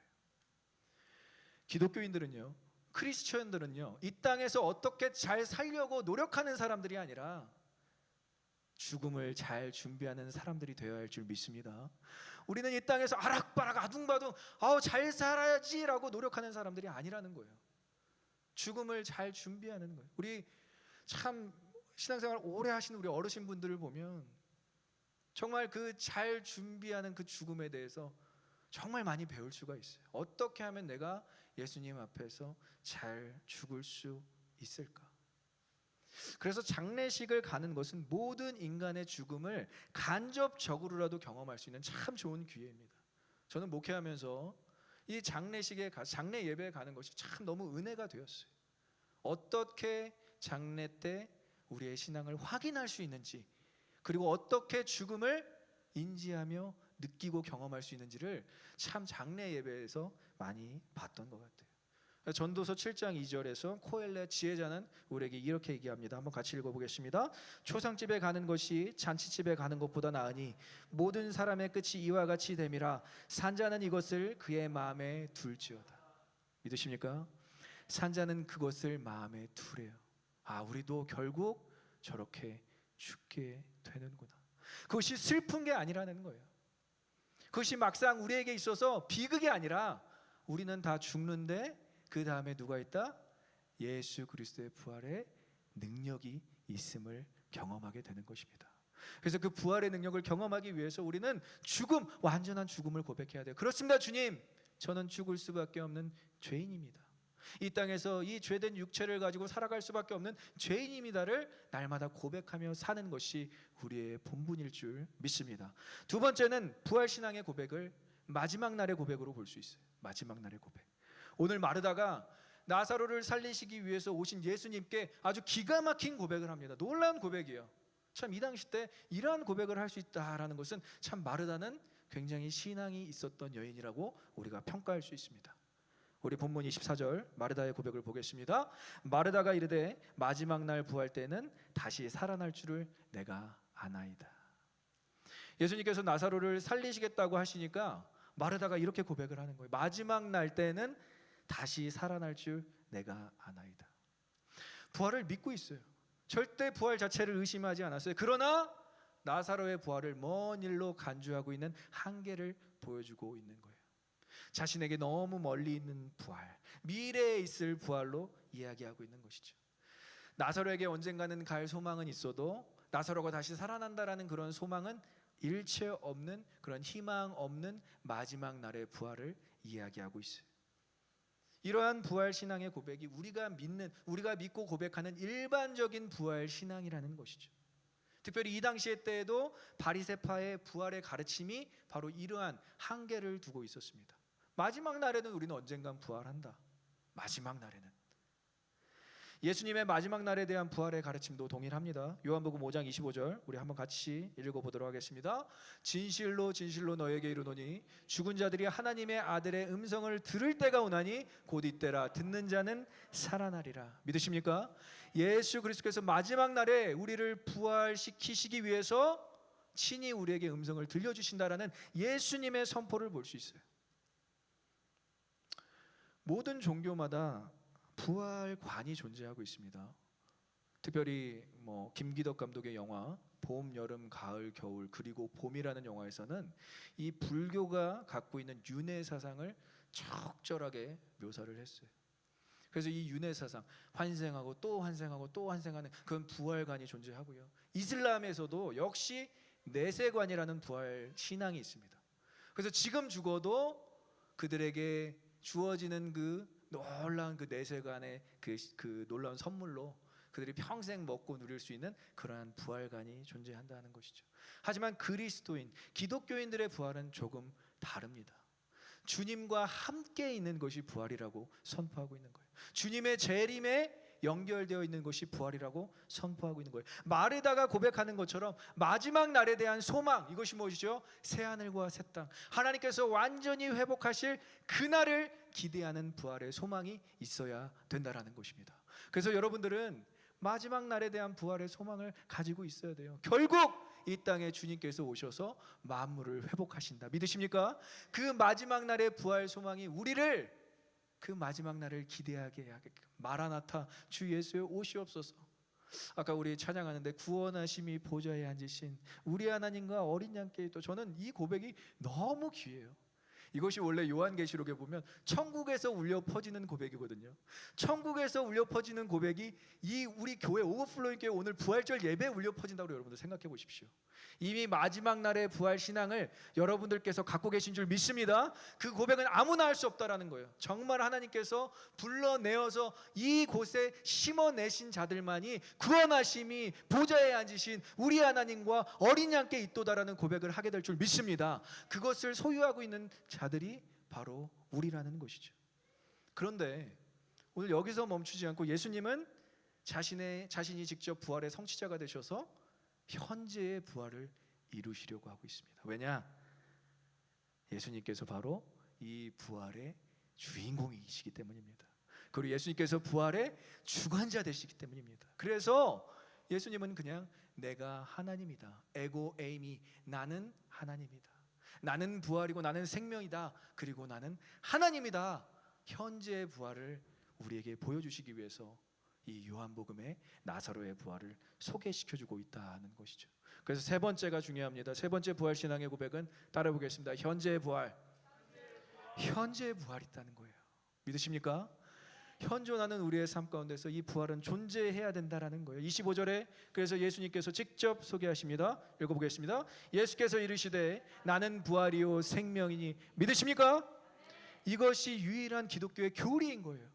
C: 기독교인들은요, 크리스천들은요, 이 땅에서 어떻게 잘 살려고 노력하는 사람들이 아니라 죽음을 잘 준비하는 사람들이 되어야 할 줄 믿습니다. 우리는 이 땅에서 아락바락 아둥바둥 잘 살아야지라고 노력하는 사람들이 아니라는 거예요. 죽음을 잘 준비하는 거예요. 우리 참 신앙생활 오래 하신 우리 어르신분들을 보면 정말 그 잘 준비하는 그 죽음에 대해서 정말 많이 배울 수가 있어요. 어떻게 하면 내가 예수님 앞에서 잘 죽을 수 있을까? 그래서 장례식을 가는 것은 모든 인간의 죽음을 간접적으로라도 경험할 수 있는 참 좋은 기회입니다. 저는 목회하면서 이 장례 예배에 가는 것이 참 너무 은혜가 되었어요. 어떻게 장례 때 우리의 신앙을 확인할 수 있는지, 그리고 어떻게 죽음을 인지하며 느끼고 경험할 수 있는지를 참 장례 예배에서 많이 봤던 것 같아요. 전도서 7장 2절에서 코엘렛 지혜자는 우리에게 이렇게 얘기합니다. 한번 같이 읽어보겠습니다. 초상집에 가는 것이 잔치집에 가는 것보다 나으니 모든 사람의 끝이 이와 같이 됨이라. 산자는 이것을 그의 마음에 둘지어다. 믿으십니까? 산자는 그것을 마음에 두래요. 아, 우리도 결국 저렇게 죽게 되는구나. 그것이 슬픈 게 아니라는 거예요. 그것이 막상 우리에게 있어서 비극이 아니라 우리는 다 죽는데 그 다음에 누가 있다? 예수 그리스도의 부활의 능력이 있음을 경험하게 되는 것입니다. 그래서 그 부활의 능력을 경험하기 위해서 우리는 죽음, 완전한 죽음을 고백해야 돼요. 그렇습니다, 주님. 저는 죽을 수밖에 없는 죄인입니다. 이 땅에서 이 죄된 육체를 가지고 살아갈 수밖에 없는 죄인입니다를 날마다 고백하며 사는 것이 우리의 본분일 줄 믿습니다. 두 번째는 부활신앙의 고백을 마지막 날의 고백으로 볼 수 있어요. 마지막 날의 고백. 오늘 마르다가 나사로를 살리시기 위해서 오신 예수님께 아주 기가 막힌 고백을 합니다. 놀라운 고백이에요. 참 이 당시 때 이러한 고백을 할 수 있다라는 것은 참 마르다는 굉장히 신앙이 있었던 여인이라고 우리가 평가할 수 있습니다. 우리 본문 24절 마르다의 고백을 보겠습니다. 마르다가 이르되 마지막 날 부활 때는 다시 살아날 줄을 내가 아나이다. 예수님께서 나사로를 살리시겠다고 하시니까 마르다가 이렇게 고백을 하는 거예요. 마지막 날 때는 다시 살아날 줄 내가 아나이다. 부활을 믿고 있어요. 절대 부활 자체를 의심하지 않았어요. 그러나 나사로의 부활을 먼 일로 간주하고 있는 한계를 보여주고 있는 거예요. 자신에게 너무 멀리 있는 부활, 미래에 있을 부활로 이야기하고 있는 것이죠. 나사로에게 언젠가는 갈 소망은 있어도 나사로가 다시 살아난다라는 그런 소망은 일체 없는, 그런 희망 없는 마지막 날의 부활을 이야기하고 있어요. 이러한 부활 신앙의 고백이 우리가 믿고 고백하는 일반적인 부활 신앙이라는 것이죠. 특별히 이 당시의 때에도 바리새파의 부활의 가르침이 바로 이러한 한계를 두고 있었습니다. 마지막 날에는 우리는 언젠간 부활한다. 마지막 날에는. 예수님의 마지막 날에 대한 부활의 가르침도 동일합니다. 요한복음 5장 25절 우리 한번 같이 읽어보도록 하겠습니다. 진실로 진실로 너에게 이르노니 죽은 자들이 하나님의 아들의 음성을 들을 때가 오나니 곧 이때라. 듣는 자는 살아나리라. 믿으십니까? 예수 그리스도께서 마지막 날에 우리를 부활시키시기 위해서 친히 우리에게 음성을 들려주신다라는 예수님의 선포를 볼 수 있어요. 모든 종교마다 부활관이 존재하고 있습니다. 특별히 김기덕 감독의 영화 봄, 여름, 가을, 겨울 그리고 봄이라는 영화에서는 이 불교가 갖고 있는 윤회 사상을 적절하게 묘사를 했어요. 그래서 이 윤회 사상, 환생하고 또 환생하고 또 환생하는 그런 부활관이 존재하고요. 이슬람에서도 역시 내세관이라는 부활 신앙이 있습니다. 그래서 지금 죽어도 그들에게 주어지는 그 놀라운 그 내세관의 그 놀라운 선물로 그들이 평생 먹고 누릴 수 있는 그러한 부활관이 존재한다는 것이죠. 하지만 그리스도인, 기독교인들의 부활은 조금 다릅니다. 주님과 함께 있는 것이 부활이라고 선포하고 있는 거예요. 주님의 재림에 연결되어 있는 것이 부활이라고 선포하고 있는 거예요. 마르다가 고백하는 것처럼 마지막 날에 대한 소망, 이것이 무엇이죠? 새하늘과 새 땅, 하나님께서 완전히 회복하실 그날을 기대하는 부활의 소망이 있어야 된다라는 것입니다. 그래서 여러분들은 마지막 날에 대한 부활의 소망을 가지고 있어야 돼요. 결국 이 땅에 주님께서 오셔서 만물을 회복하신다. 믿으십니까? 그 마지막 날의 부활 소망이 우리를 그 마지막 날을 기대하게 하게끔. 마라나타, 주 예수의 오시옵소서. 아까 우리 찬양하는데 구원하심이 보좌에 앉으신 우리 하나님과 어린 양께 또, 저는 이 고백이 너무 귀해요. 이것이 원래 요한계시록에 보면 천국에서 울려 퍼지는 고백이거든요. 천국에서 울려 퍼지는 고백이 이 우리 교회 오버플로잉 교회 오늘 부활절 예배에 울려 퍼진다고 여러분들 생각해 보십시오. 이미 마지막 날의 부활 신앙을 여러분들께서 갖고 계신 줄 믿습니다. 그 고백은 아무나 할 수 없다라는 거예요. 정말 하나님께서 불러내어서 이곳에 심어내신 자들만이 구원하심이 보좌에 앉으신 우리 하나님과 어린 양께 있도다라는 고백을 하게 될 줄 믿습니다. 그것을 소유하고 있는 자들이 바로 우리라는 것이죠. 그런데 오늘 여기서 멈추지 않고 예수님은 자신이 직접 부활의 성취자가 되셔서 현재의 부활을 이루시려고 하고 있습니다. 왜냐? 예수님께서 바로 이 부활의 주인공이시기 때문입니다. 그리고 예수님께서 부활의 주관자 되시기 때문입니다. 그래서 예수님은 그냥 내가 하나님이다, 에고 에이미, 나는 하나님이다, 나는 부활이고 나는 생명이다, 그리고 나는 하나님이다, 현재의 부활을 우리에게 보여주시기 위해서 이 요한복음의 나사로의 부활을 소개시켜주고 있다는 것이죠. 그래서 세 번째가 중요합니다. 세 번째 부활 신앙의 고백은 따라해보겠습니다. 현재의 부활. 현재의 부활이 있다는 거예요. 믿으십니까? 현존하는 우리의 삶 가운데서 이 부활은 존재해야 된다라는 거예요. 25절에 그래서 예수님께서 직접 소개하십니다. 읽어보겠습니다. 예수께서 이르시되 나는 부활이요 생명이니 믿으십니까? 이것이 유일한 기독교의 교리인 거예요.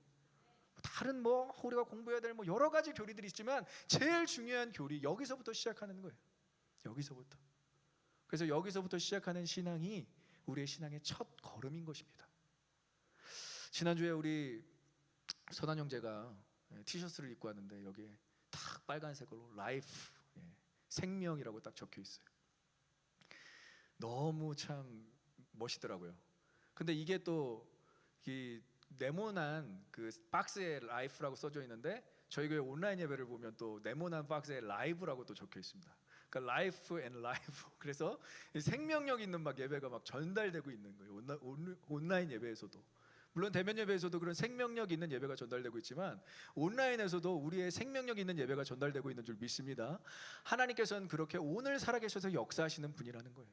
C: 다른 우리가 공부해야 될 여러 가지 교리들이 있지만 제일 중요한 교리 여기서부터 시작하는 거예요. 여기서부터. 그래서 여기서부터 시작하는 신앙이 우리의 신앙의 첫 걸음인 것입니다. 지난주에 우리 선한 형제가 티셔츠를 입고 왔는데 여기에 딱 빨간색으로 라이프, 생명이라고 딱 적혀 있어요. 너무 참 멋있더라고요. 근데 이게 또 이 네모난 그 박스에 라이프라고 써져 있는데 저희 교회 온라인 예배를 보면 또 네모난 박스에 라이브라고 또 적혀 있습니다. 그러니까 라이프 앤 라이브. 그래서 생명력 있는 예배가 전달되고 있는 거예요. 온라인 예배에서도. 물론 대면 예배에서도 그런 생명력 있는 예배가 전달되고 있지만 온라인에서도 우리의 생명력 있는 예배가 전달되고 있는 줄 믿습니다. 하나님께서는 그렇게 오늘 살아계셔서 역사하시는 분이라는 거예요.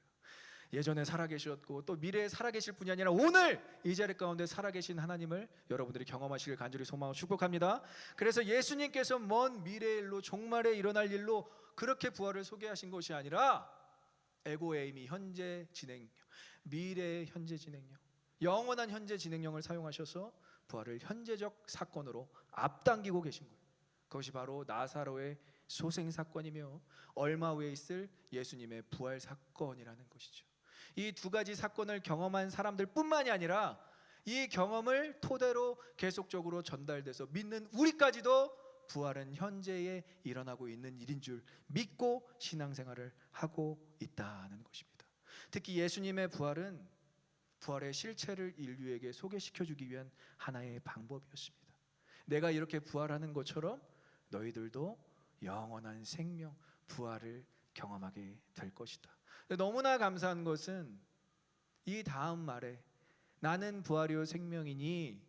C: 예전에 살아계셨고 또 미래에 살아계실 분이 아니라 오늘 이 자리 가운데 살아계신 하나님을 여러분들이 경험하시길 간절히 소망하고 축복합니다. 그래서 예수님께서 먼 미래의 일로 종말에 일어날 일로 그렇게 부활을 소개하신 것이 아니라 에고에이미 현재 진행형, 미래의 현재 진행형, 영원한 현재 진행형을 사용하셔서 부활을 현재적 사건으로 앞당기고 계신 거예요. 그것이 바로 나사로의 소생 사건이며 얼마 후에 있을 예수님의 부활 사건이라는 것이죠. 이 두 가지 사건을 경험한 사람들뿐만이 아니라 이 경험을 토대로 계속적으로 전달돼서 믿는 우리까지도 부활은 현재에 일어나고 있는 일인 줄 믿고 신앙생활을 하고 있다는 것입니다. 특히 예수님의 부활은 부활의 실체를 인류에게 소개시켜주기 위한 하나의 방법이었습니다. 내가 이렇게 부활하는 것처럼 너희들도 영원한 생명, 부활을 경험하게 될 것이다. 너무나 감사한 것은 이 다음 말에 나는 부활이요 생명이니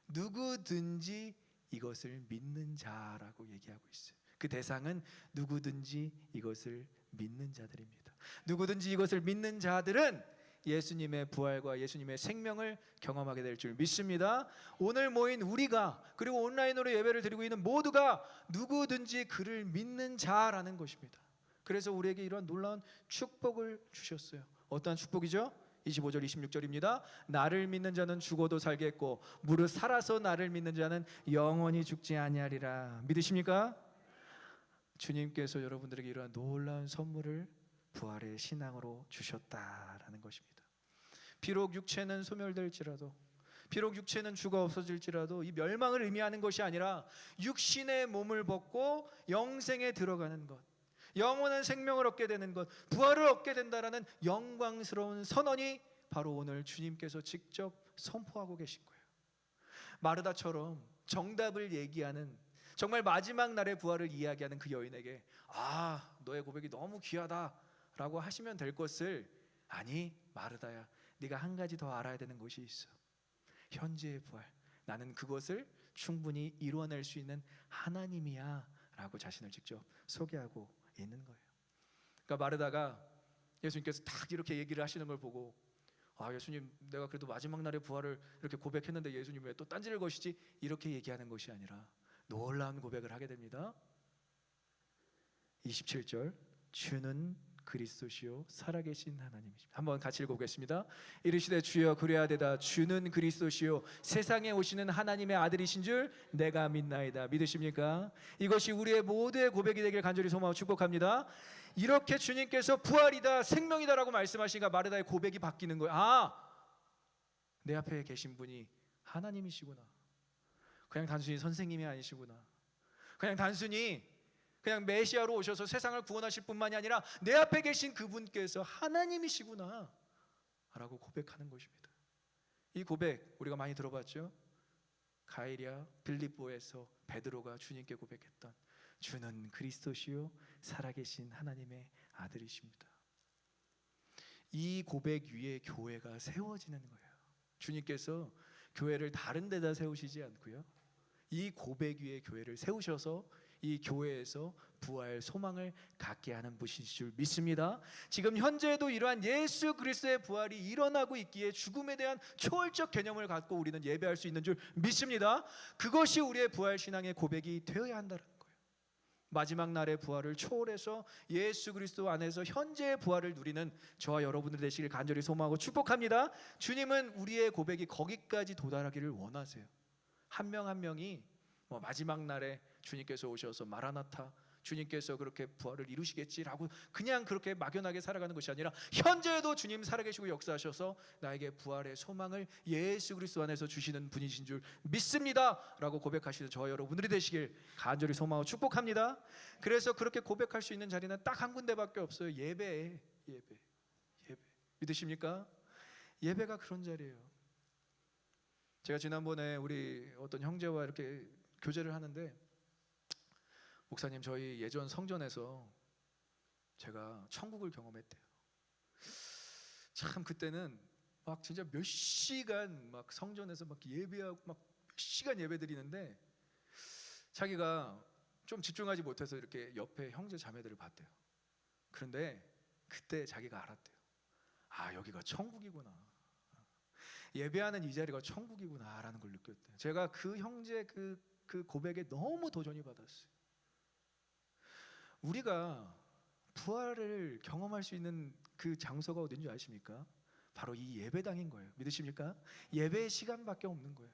C: 누구든지 이것을 믿는 자라고 얘기하고 있어요. 그 대상은 누구든지 이것을 믿는 자들입니다. 누구든지 이것을 믿는 자들은 예수님의 부활과 예수님의 생명을 경험하게 될 줄 믿습니다. 오늘 모인 우리가 그리고 온라인으로 예배를 드리고 있는 모두가 누구든지 그를 믿는 자라는 것입니다. 그래서 우리에게 이런 놀라운 축복을 주셨어요. 어떠한 축복이죠? 25절 26절입니다. 나를 믿는 자는 죽어도 살겠고 무릇 살아서 나를 믿는 자는 영원히 죽지 아니하리라. 믿으십니까? 주님께서 여러분들에게 이러한 놀라운 선물을 부활의 신앙으로 주셨다라는 것입니다. 비록 육체는 소멸될지라도, 비록 육체는 죽어 없어질지라도 이 멸망을 의미하는 것이 아니라 육신의 몸을 벗고 영생에 들어가는 것, 영원한 생명을 얻게 되는 것, 부활을 얻게 된다라는 영광스러운 선언이 바로 오늘 주님께서 직접 선포하고 계신 거예요. 마르다처럼 정답을 얘기하는, 정말 마지막 날의 부활을 이야기하는 그 여인에게 너의 고백이 너무 귀하다 라고 하시면 될 것을, 아니 마르다야, 네가 한 가지 더 알아야 되는 것이 있어. 현재의 부활, 나는 그것을 충분히 이루어낼 수 있는 하나님이야 라고 자신을 직접 소개하고 있는 거예요. 그러니까 마르다가 예수님께서 딱 이렇게 얘기를 하시는 걸 보고 아, 예수님, 내가 그래도 마지막 날에 부활을 이렇게 고백했는데 예수님 왜 또 딴지를 거시지? 이렇게 얘기하는 것이 아니라 놀라운 고백을 하게 됩니다. 27절, 주는 그리스도시요 살아계신 하나님이십니다. 한번 같이 읽어보겠습니다. 이르시되 주여 그리하되다. 주는 그리스도시요 세상에 오시는 하나님의 아들이신 줄 내가 믿나이다. 믿으십니까? 이것이 우리의 모두의 고백이 되길 간절히 소망하고 축복합니다. 이렇게 주님께서 부활이다, 생명이다 라고 말씀하시니까 마르다의 고백이 바뀌는 거예요. 아, 내 앞에 계신 분이 하나님이시구나. 그냥 단순히 선생님이 아니시구나. 그냥 단순히 그냥 메시아로 오셔서 세상을 구원하실 뿐만이 아니라 내 앞에 계신 그분께서 하나님이시구나 라고 고백하는 것입니다. 이 고백 우리가 많이 들어봤죠. 가이랴 빌립보에서 베드로가 주님께 고백했던 주는 그리스도시요 살아계신 하나님의 아들이십니다. 이 고백 위에 교회가 세워지는 거예요. 주님께서 교회를 다른 데다 세우시지 않고요, 이 고백 위에 교회를 세우셔서 이 교회에서 부활 소망을 갖게 하는 분이실 줄 믿습니다. 지금 현재에도 이러한 예수 그리스도의 부활이 일어나고 있기에 죽음에 대한 초월적 개념을 갖고 우리는 예배할 수 있는 줄 믿습니다. 그것이 우리의 부활 신앙의 고백이 되어야 한다는 거예요. 마지막 날의 부활을 초월해서 예수 그리스도 안에서 현재의 부활을 누리는 저와 여러분들 되시길 간절히 소망하고 축복합니다. 주님은 우리의 고백이 거기까지 도달하기를 원하세요. 한 명 한 명이 마지막 날에 주님께서 오셔서 마라나타, 주님께서 그렇게 부활을 이루시겠지라고 그냥 그렇게 막연하게 살아가는 것이 아니라 현재에도 주님 살아계시고 역사하셔서 나에게 부활의 소망을 예수 그리스도 안에서 주시는 분이신 줄 믿습니다 라고 고백하시는 저와 여러분들이 되시길 간절히 소망하고 축복합니다. 그래서 그렇게 고백할 수 있는 자리는 딱 한 군데밖에 없어요. 예배. 믿으십니까? 예배가 그런 자리예요. 제가 지난번에 우리 어떤 형제와 이렇게 교제를 하는데, 목사님 저희 예전 성전에서 제가 천국을 경험했대요. 참 그때는 막 진짜 몇 시간 막 성전에서 막 예배하고 막 몇 시간 예배 드리는데 자기가 좀 집중하지 못해서 이렇게 옆에 형제 자매들을 봤대요. 그런데 그때 자기가 알았대요. 아, 여기가 천국이구나. 예배하는 이 자리가 천국이구나 라는 걸 느꼈대요. 제가 그 형제 그 고백에 너무 도전이 받았어요. 우리가 부활을 경험할 수 있는 그 장소가 어딘지 아십니까? 바로 이 예배당인 거예요. 믿으십니까? 예배의 시간밖에 없는 거예요.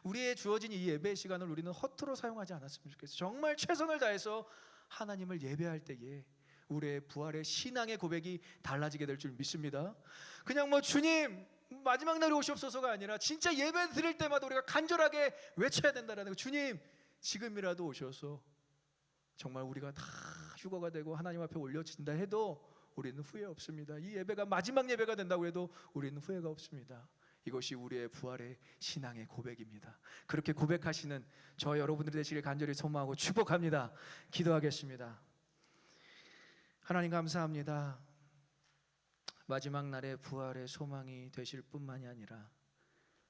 C: 우리의 주어진 이 예배의 시간을 우리는 허투루 사용하지 않았으면 좋겠어요. 정말 최선을 다해서 하나님을 예배할 때에 우리의 부활의 신앙의 고백이 달라지게 될 줄 믿습니다. 그냥 주님 마지막 날에 오시옵소서가 아니라 진짜 예배 드릴 때마다 우리가 간절하게 외쳐야 된다는 거. 주님 지금이라도 오셔서 정말 우리가 다 휴거가 되고 하나님 앞에 올려진다 해도 우리는 후회 없습니다. 이 예배가 마지막 예배가 된다고 해도 우리는 후회가 없습니다. 이것이 우리의 부활의 신앙의 고백입니다. 그렇게 고백하시는 저 여러분들이 되시길 간절히 소망하고 축복합니다. 기도하겠습니다. 하나님 감사합니다. 마지막 날의 부활의 소망이 되실 뿐만이 아니라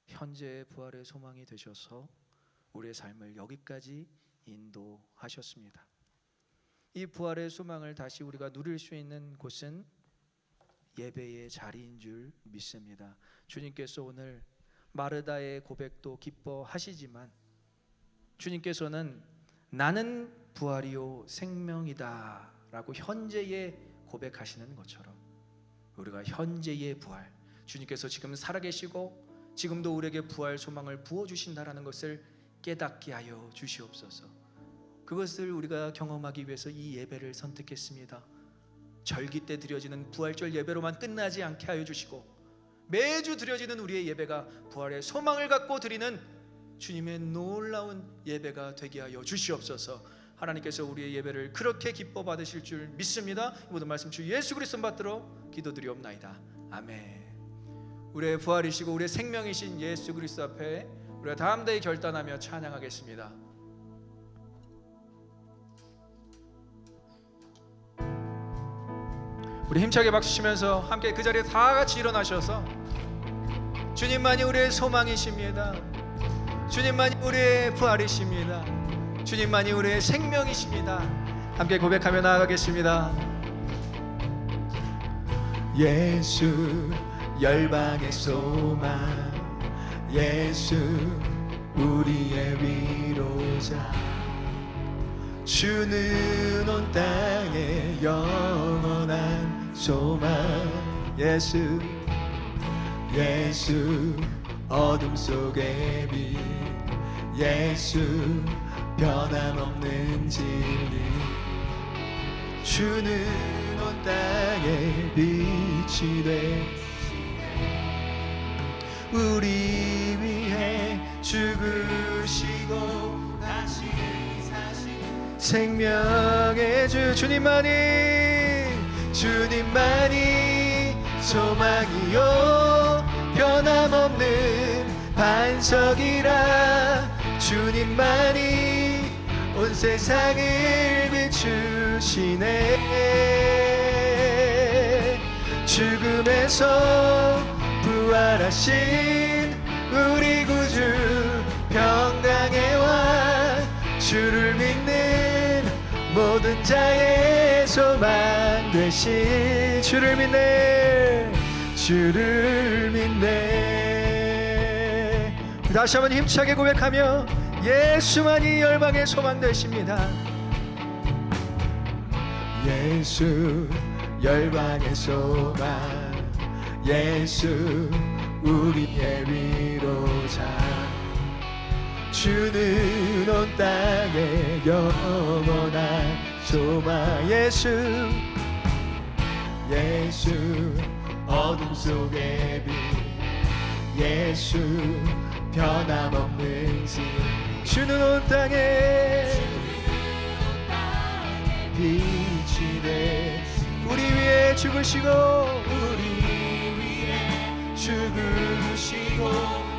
C: 현재의 부활의 소망이 되셔서 우리의 삶을 여기까지 인도하셨습니다. 이 부활의 소망을 다시 우리가 누릴 수 있는 곳은 예배의 자리인 줄 믿습니다. 주님께서 오늘 마르다의 고백도 기뻐하시지만 주님께서는 나는 부활이요 생명이다 라고 현재의 고백하시는 것처럼 우리가 현재의 부활, 주님께서 지금 살아계시고 지금도 우리에게 부활 소망을 부어주신다라는 것을 깨닫게 하여 주시옵소서. 그것을 우리가 경험하기 위해서 이 예배를 선택했습니다. 절기 때 드려지는 부활절 예배로만 끝나지 않게 하여 주시고 매주 드려지는 우리의 예배가 부활의 소망을 갖고 드리는 주님의 놀라운 예배가 되게 하여 주시옵소서. 하나님께서 우리의 예배를 그렇게 기뻐 받으실 줄 믿습니다. 이 모든 말씀 주 예수 그리스도 받들어 기도드리옵나이다. 아멘. 우리의 부활이시고 우리의 생명이신 예수 그리스도 앞에 우리가 담대히 결단하며 찬양하겠습니다. 우리 힘차게 박수 치면서 함께 그 자리에 다 같이 일어나셔서 주님만이 우리의 소망이십니다. 주님만이 우리의 부활이십니다. 주님만이 우리의 생명이십니다. 함께 고백하며 나아가겠습니다. 예수 열방의 소망 예수 우리의 위로자 주는 온 땅에 영원한 소망 예수 예수 어둠 속의 빛 예수 변함없는 진리 주는 온 땅에 빛이 돼 우리 위해 죽으시고 다시 사신 생명의 주 주님만이 소망이요 변함없는 반석이라 주님만이 온 세상을 비추시네 죽음에서 부활하신 우리 구주 평강의 왕 주를 믿는 모든 자의 소망 되신 주를 믿네 다시 한번 힘차게 고백하며 예수만이 열방의 소망 되십니다 예수 열방의 소망 예수 우리의 위로자 주는 온 땅에 영원한 소망 예수 어둠 속의 빛 예수 변함없는 진 주는 온 땅에 빛이 돼 우리 위해 죽으시고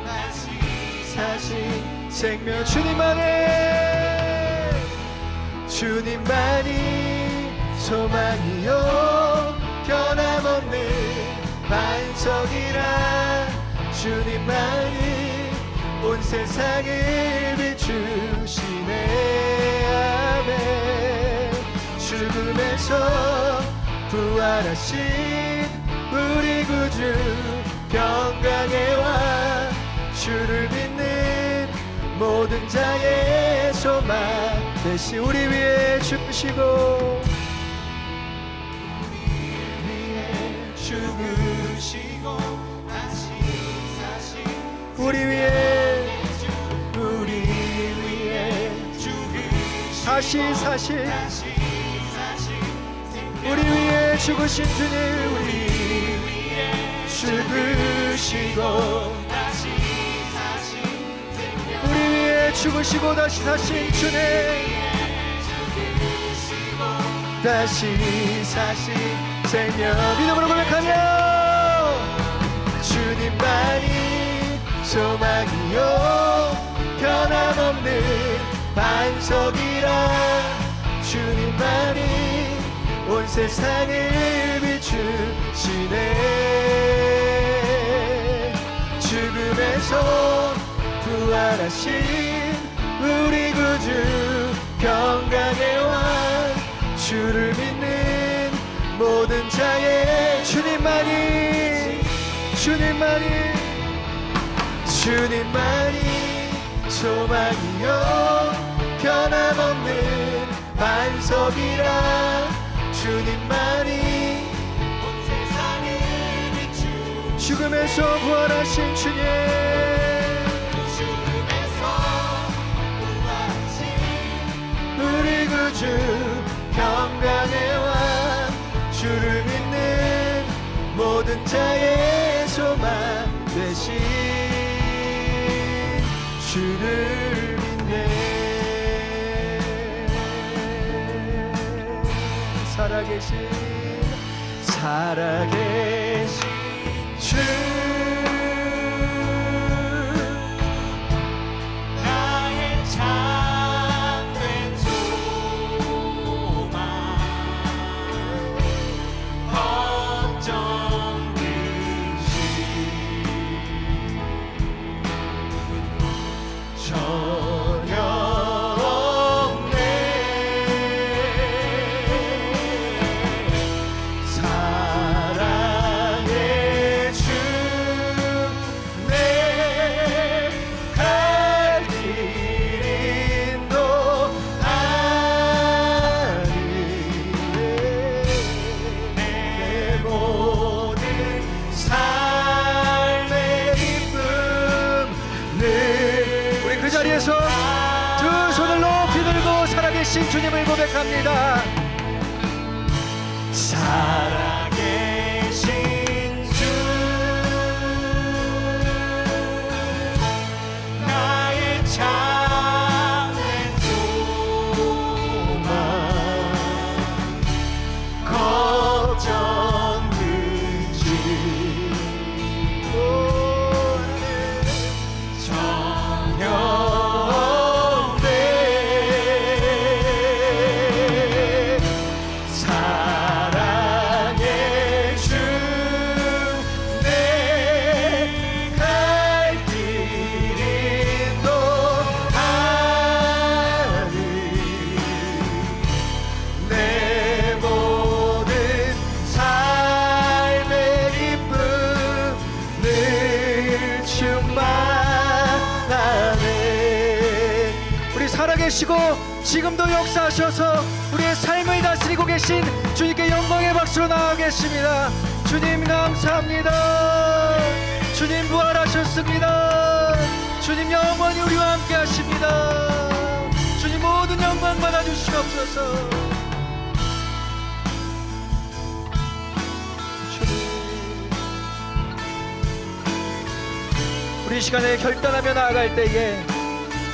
C: 다시 사신 생명 주님만이 소망이요 변함없는 반석이라 주님만이 온 세상을 비추시네 아멘 죽음에서 부활하신 우리 구주 평강의 왕 주를 믿는 모든 자의 소망 대신 우리 위해 죽으시고 다시 사신 우리 위해 다시 사신 우리 위해 죽으신 주님 죽으시고 우리 위해 죽으시고 다시 사신 주님 다시 사신 생명 믿음으로 고백하며 주님만이 소망이요 변함없는 반석이라 주님만이 온 세상을 비추시네 죽음에서 부활하신 우리 구주 평강의 왕 주를 믿는 모든 자의 주님만이 소망이요 변함없는 반석이라 주님만이 온 세상을 비추 죽음에서 부활하신 주님 우리 구주 평강의 왕 주를 믿는 모든 자의 소망 되신 주를 믿네 살아계신 주 나의 참된 소망 걱정 전혀 없네 사랑 살아계신 주님을 고백합니다.
B: 살아계신 주 나의 참된 소망 걱정 그치 전혀 없네 사랑의 주 내 갈 길이 또 하니 내 모든 삶의 기쁨 늘 충만하네.
C: 우리 살아계시고 지금도 역사하셔서 우리의 삶을 다스리고 계신 주님께 영광의 박수로 나아가겠습니다. 주님 감사합니다. 주님 부활하셨습니다. 주님 영원히 우리와 함께 하십니다. 주님 모든 영광 받아주시옵소서. 우리 이 시간에 결단하며 나아갈 때에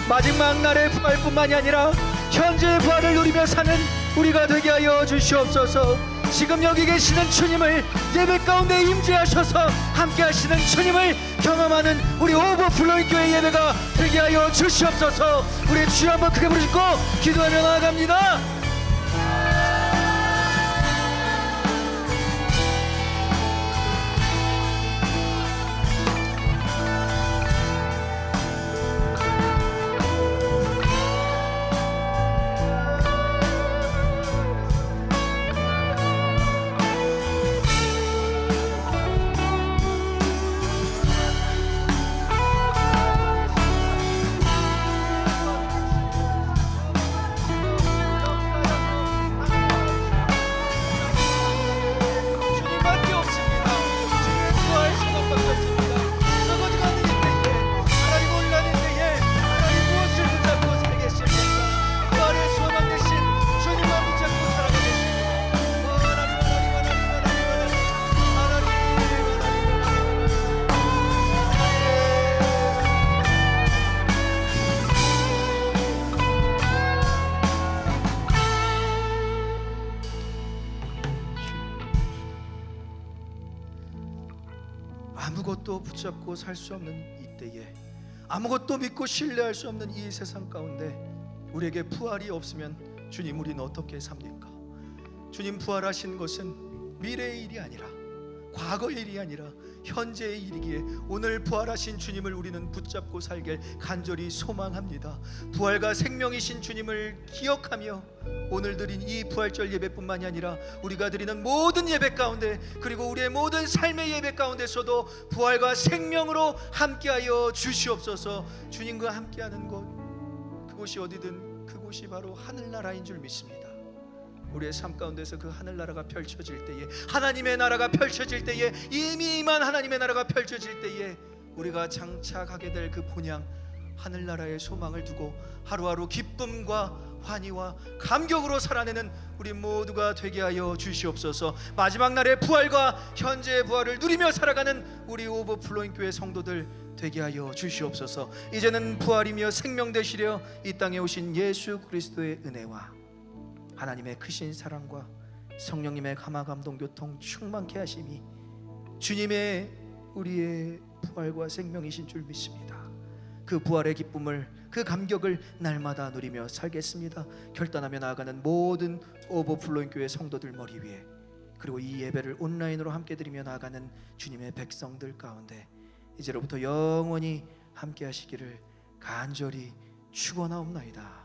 C: 마지막 날의 부활뿐만이 아니라 현재의 부활을 누리며 사는 우리가 되게 하여 주시옵소서. 지금 여기 계시는 주님을 예배 가운데 임재하셔서 함께 하시는 주님을 경험하는 우리 오버플로잉 교회 예배가 되게 하여 주시옵소서. 우리 주여 한번 크게 부르짖고 기도하며 나아갑니다. 주님밖에 없습니다. 주님의 부활 신앙밖에 없습니다. 썩어지고 있는 때에 하나님 올라는 때에 하나님 무엇을 붙잡고 살겠습니까? 부활의 소망 되신 주님만 붙잡고 살아가 계십니다. 하나님 아무것도 붙잡고 살 수 없는 이때에 아무것도 믿고 신뢰할 수 없는 이 세상 가운데 우리에게 부활이 없으면 주님 우리는 어떻게 삽니까? 주님 부활하신 것은 미래의 일이 아니라 과거의 일이 아니라 현재의 일이기에 오늘 부활하신 주님을 우리는 붙잡고 살길 간절히 소망합니다. 부활과 생명이신 주님을 기억하며 오늘 드린 이 부활절 예배뿐만이 아니라 우리가 드리는 모든 예배 가운데 그리고 우리의 모든 삶의 예배 가운데서도 부활과 생명으로 함께하여 주시옵소서. 주님과 함께하는 곳 그곳이 어디든 그곳이 바로 하늘나라인 줄 믿습니다. 우리의 삶 가운데서 그 하늘나라가 펼쳐질 때에 하나님의 나라가 펼쳐질 때에 이미 임한 하나님의 나라가 펼쳐질 때에 우리가 장착하게 될 그 본향 하늘나라의 소망을 두고 하루하루 기쁨과 환희와 감격으로 살아내는 우리 모두가 되게 하여 주시옵소서. 마지막 날의 부활과 현재의 부활을 누리며 살아가는 우리 오버플로잉 교회 성도들 되게 하여 주시옵소서. 이제는 부활이며 생명 되시려 이 땅에 오신 예수 그리스도의 은혜와 하나님의 크신 사랑과 성령님의 감화 감동 교통 충만케 하심이 주님의 우리의 부활과 생명이신 줄 믿습니다. 그 부활의 기쁨을 그 감격을 날마다 누리며 살겠습니다. 결단하며 나아가는 모든 오버플로잉 교회 성도들 머리 위에 그리고 이 예배를 온라인으로 함께 드리며 나아가는 주님의 백성들 가운데 이제로부터 영원히 함께 하시기를 간절히 축원하옵나이다.